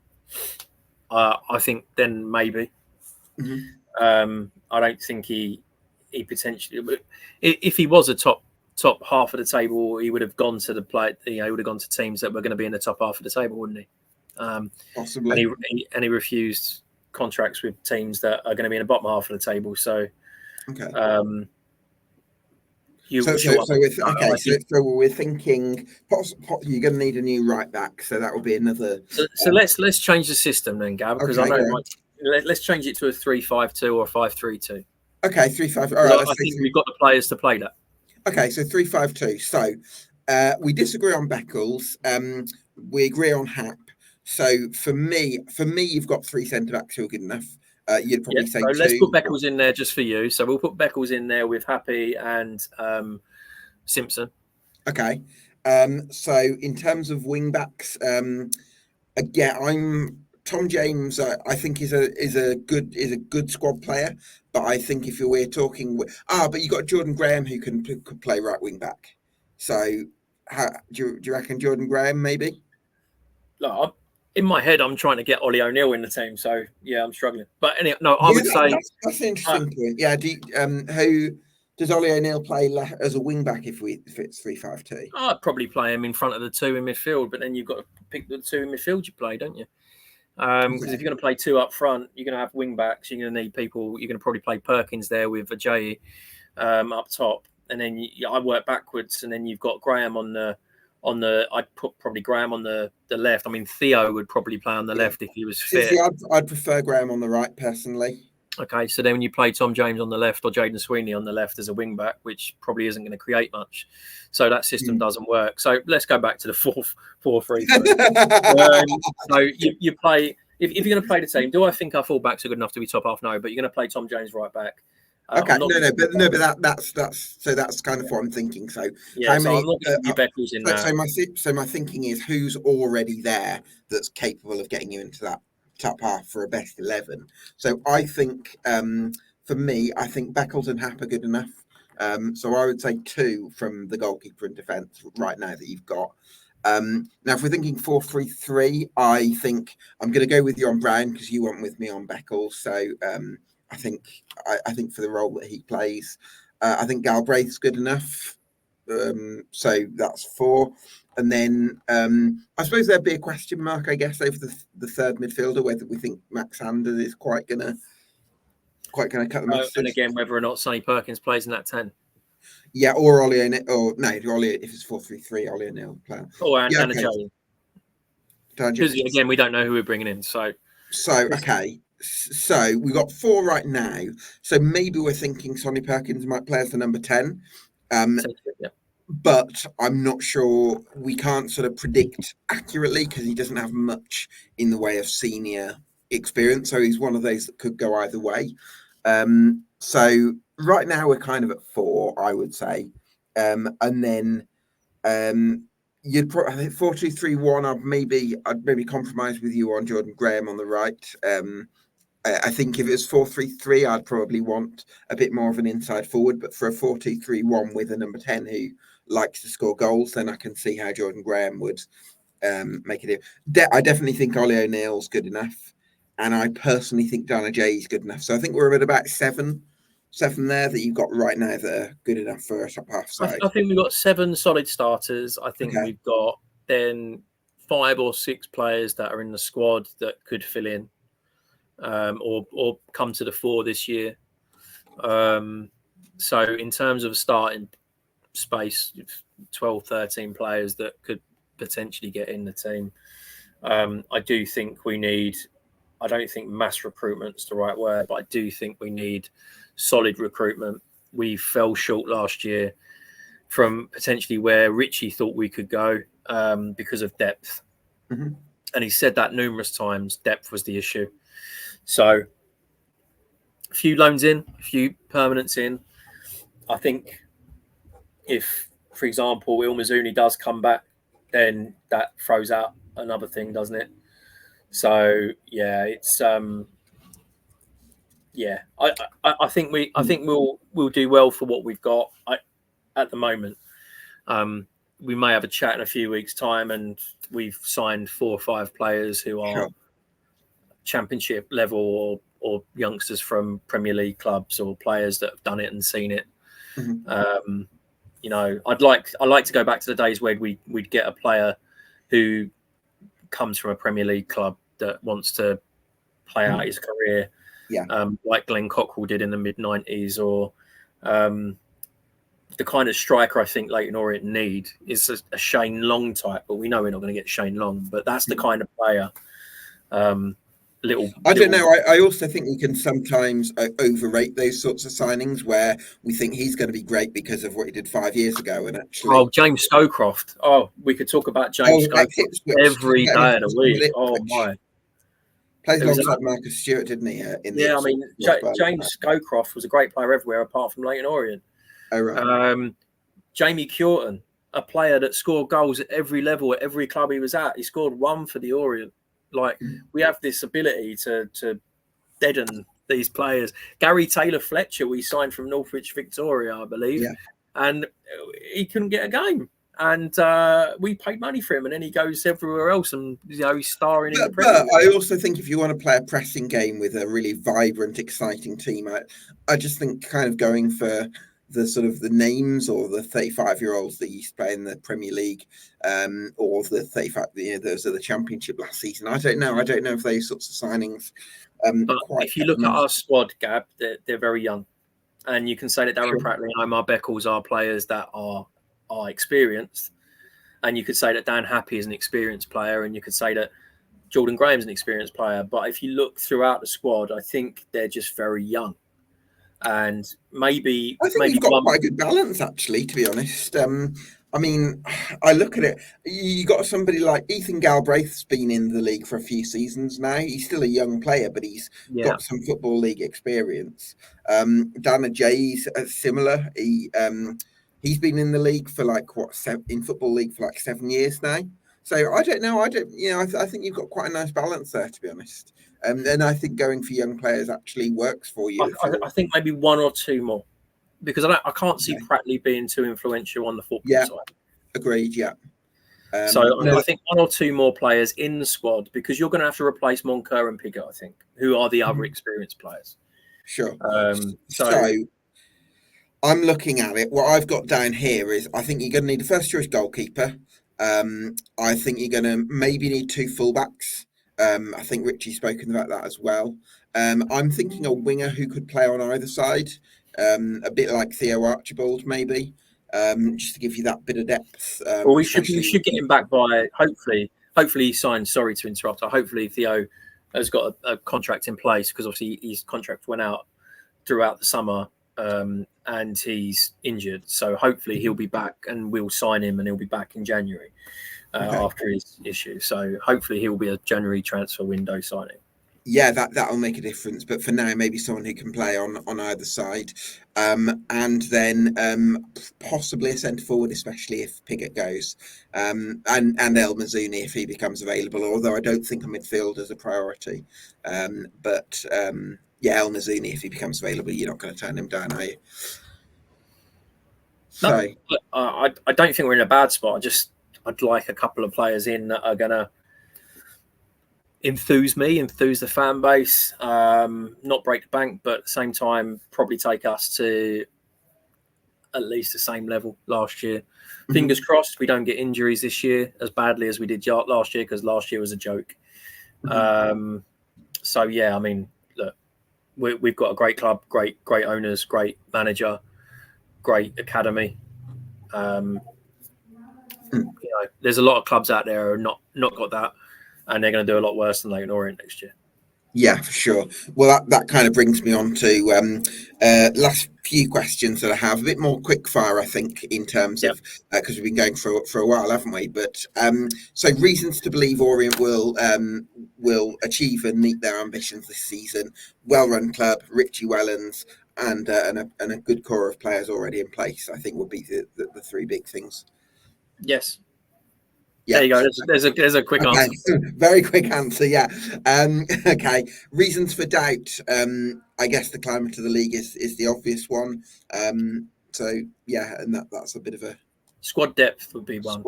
I think then maybe. I don't think he potentially, if he was a top half of the table, he would have gone to the play. He would have gone to teams that were going to be in the top half of the table, wouldn't he? Possibly. And he refused contracts with teams that are going to be in the bottom half of the table. So, okay. So we're thinking you're going to need a new right back. So that will be another. So let's change the system then, Gab, because I know let's change it to a 3-5-2 or a 5-3-2. Okay, 3-5. All right. I think we've got the players to play that. Okay, so 3-5-2. So we disagree on Beckles. We agree on Hap. So for me, you've got 3 centre backs who are good enough. You'd probably say 2. Let's put Beckles in there just for you. So we'll put Beckles in there with Happy and Simpson. Okay. So in terms of wing backs, again, Tom James. I think is a good squad player. But I think if we're talking, but you got Jordan Graham who could play right wing back. So do you reckon Jordan Graham maybe? Look, in my head, I'm trying to get Ollie O'Neill in the team, so yeah, I'm struggling. But anyway, no, I would say that's an interesting point. Yeah, who does Ollie O'Neill play as a wing back if it's 3-5-2? I'd probably play him in front of the two in midfield, but then you've got to pick the two in midfield you play, don't you? Because if you're going to play two up front, you're going to have wing backs. You're going to need people. You're going to probably play Perkins there with Ajayi up top, and then I work backwards, and then you've got Graham on the. I'd put probably Graham on the left. I mean, Theo would probably play on the left if he was fit. See, I'd prefer Graham on the right personally. Okay, so then when you play Tom James on the left or Jaden Sweeney on the left as a wing back, which probably isn't going to create much, so that system doesn't work. So let's go back to the 4-3-3. So you play if you're going to play the team. Do I think our fullbacks are good enough to be top half? No, but you're going to play Tom James right back. Okay, but that's kind of what I'm thinking. So yeah, I'm not going to be Beckles in that. So my thinking is who's already there that's capable of getting you into that top half for a best 11. So I think for me, I think Beckles and Happ are good enough. So I would say 2 from the goalkeeper and defence right now that you've got. Now, if we're thinking 4-3-3, I think I'm going to go with you on Brown because you went with me on Beckles. So I think for the role that he plays, I think Galbraith's good enough. So that's 4. And then I suppose there'd be a question mark, I guess, over the third midfielder, whether we think Max Sanders is quite gonna cut the mustard. And again, whether or not Sonny Perkins plays in that 10. Yeah, or Ollie O'Neill. Or no, Ollie, if it's 4-3-3, Ollie O'Neill player. And Ajayi. Because again, we don't know who we're bringing in. So okay. So we've got 4 right now. So maybe we're thinking Sonny Perkins might play as the number 10. But I'm not sure. We can't sort of predict accurately because he doesn't have much in the way of senior experience. So he's one of those that could go either way. So right now we're kind of at 4, I would say. And then you'd probably, I think 4-2-3-1. I'd maybe compromise with you on Jordan Graham on the right. I think if it was 4-3-3, I'd probably want a bit more of an inside forward. But for a 4-2-3-1 with a number 10 who likes to score goals, then I can see how Jordan Graham would make it. I definitely think Ollie O'Neill's good enough, and I personally think Dan Ajayi's good enough. So I think we're at about 7 there that you've got right now that are good enough for a top half side. I think we've got 7 solid starters. I think we've got then 5 or 6 players that are in the squad that could fill in or come to the fore this year. So in terms of starting space, 12, 13 players that could potentially get in the team. I do think we need, I don't think mass recruitment's the right word, but I do think we need solid recruitment. We fell short last year from potentially where Richie thought we could go because of depth. Mm-hmm. And he said that numerous times, depth was the issue. So a few loans in, a few permanents in. I think if, for example, Ilmazuni does come back, then that throws out another thing, doesn't it? So yeah, it's I think we'll do well for what we've got at the moment. We may have a chat in a few weeks' time, and we've signed 4 or 5 players who are championship level or youngsters from Premier League clubs or players that have done it and seen it. Mm-hmm. I'd like to go back to the days where we'd get a player who comes from a Premier League club that wants to play out his career, like Glenn Cockrell did in the mid-90s, or the kind of striker I think Leyton Orient need is a Shane Long type, but we know we're not going to get Shane Long, but that's the kind of player. I don't know. I also think we can sometimes overrate those sorts of signings where we think he's going to be great because of what he did 5 years ago. And actually, James Scowcroft. We could talk about James Scowcroft every day of the week. My! Plays alongside Marcus Stewart, didn't he? James Scowcroft was a great player everywhere apart from Leyton Orient. Oh, right. Jamie Curtin, a player that scored goals at every level, at every club he was at. He scored 1 for the Orient. We have this ability to deaden these players. Gary Taylor Fletcher, we signed from Northwich Victoria, I believe, and he couldn't get a game. and we paid money for him, and then he goes everywhere else, and he's starring in the Premier But League. I also think if you want to play a pressing game with a really vibrant, exciting team, I just think kind of going for the sort of the names or the 35-year-olds that used to play in the Premier League, or the 35, those are the Championship last season. I don't know if those sorts of signings But quite. if you look at our squad, Gab, they're very young, and you can say that Darren Pratley and Omar Beckles are players that are experienced, and you could say that Dan Happy is an experienced player, and you could say that Jordan Graham's an experienced player. But if you look throughout the squad, I think they're just very young, and I think we've got quite a good balance, actually, to be honest. I mean, I look at it. You got somebody like Ethan Galbraith's been in the league for a few seasons now. He's still a young player, but he's got some Football League experience. Dana Jay's similar. He's been in the league for in Football League for 7 years now. So I don't know. I think you've got quite a nice balance there, to be honest. And I think going for young players actually works for you. I think maybe one or two more, because I can't see Pratley being too influential on the football side. Agreed. Yeah. So I think one or two more players in the squad, because you're going to have to replace Moncur and Piggott, I think, who are the other experienced players. Sure. So I'm looking at it. What I've got down here is I think you're going to need a first choice goalkeeper. I think you're going to maybe need two fullbacks. I think Richie's spoken about that as well. I'm thinking a winger who could play on either side, a bit like Theo Archibald, maybe, just to give you that bit of depth. Well, we should get him back by hopefully he signs. Sorry to interrupt. Hopefully Theo has got a contract in place, because obviously his contract went out throughout the summer, and he's injured. So hopefully he'll be back, and we'll sign him, and he'll be back in January. After his issue. So hopefully he'll be a January transfer window signing. Yeah, that'll make a difference. But for now, maybe someone who can play on either side. And then possibly a centre forward, especially if Piggott goes. And El Mazzuni if he becomes available, although I don't think a midfield is a priority. But El Mazzuni if he becomes available, you're not going to turn him down, are you? So no, I don't think we're in a bad spot. I'd like a couple of players in that are going to enthuse the fan base, not break the bank, but at the same time probably take us to at least the same level last year. Fingers crossed we don't get injuries this year as badly as we did last year, because last year was a joke. So yeah, I mean, look, we've got a great club, great owners, great manager, great academy. There's a lot of clubs out there who are not got that, and they're going to do a lot worse than Leyton Orient next year. Yeah, for sure. Well, that kind of brings me on to last few questions that I have. A bit more quick fire, I think, in terms of because we've been going for a while, haven't we? But so reasons to believe Orient will achieve and meet their ambitions this season. Well-run club, Richie Wellens, and a good core of players already in place, I think, would be the three big things. Yes. Yeah. There you go. There's a quick answer. Very quick answer. Yeah. Okay. Reasons for doubt. I guess the climate of the league is the obvious one. So yeah, and that's a bit of a squad depth would be one.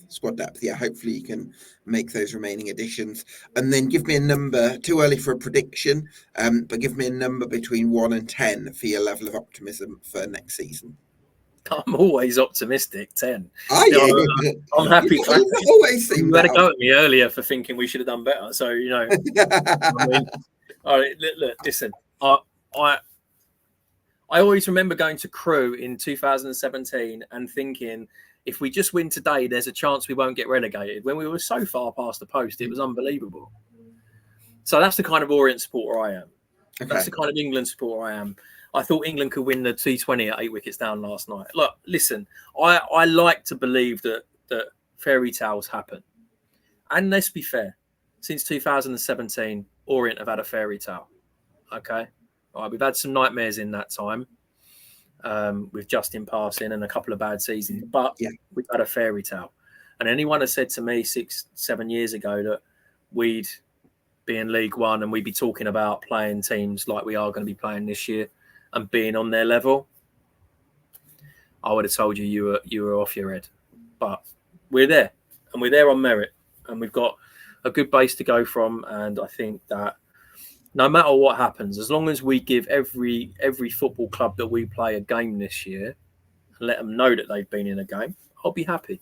Squad depth. Yeah. Hopefully you can make those remaining additions, and then give me a number. Too early for a prediction, but give me a number between 1 and 10 for your level of optimism for next season. I'm always optimistic. 10. Are you? I'm happy. You always seem you had a go at me earlier for thinking we should have done better. So I mean, all right, look, listen. I always remember going to Crewe in 2017 and thinking, if we just win today, there's a chance we won't get relegated. When we were so far past the post, it was unbelievable. So that's the kind of Orient supporter I am. Okay. That's the kind of England supporter I am. I thought England could win the T20 at 8 wickets down last night. Look, listen, I like to believe that fairy tales happen. And let's be fair, since 2017, Orient have had a fairy tale. Okay? All right, we've had some nightmares in that time with Justin passing and a couple of bad seasons, but we've had a fairy tale. And anyone has said to me 6-7 years ago that we'd be in League One and we'd be talking about playing teams like we are going to be playing this year and being on their level, I would have told you were off your head. but we're there, and we're there on merit, and we've got a good base to go from. And I think that no matter what happens, as long as we give every football club that we play a game this year and let them know that they've been in a game, I'll be happy.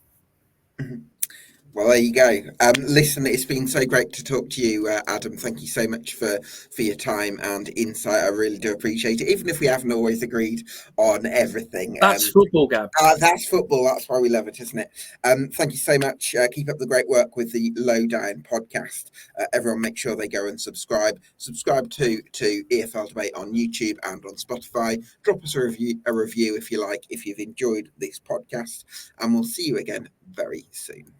Well, there you go. Listen, it's been so great to talk to you, Adam. Thank you so much for your time and insight. I really do appreciate it, even if we haven't always agreed on everything. That's football, Gab. That's football. That's why we love it, isn't it? Thank you so much. Keep up the great work with the Lowdown podcast. Everyone, make sure they go and subscribe. Subscribe to EFL Debate on YouTube and on Spotify. Drop us a review if you like, if you've enjoyed this podcast, and we'll see you again very soon.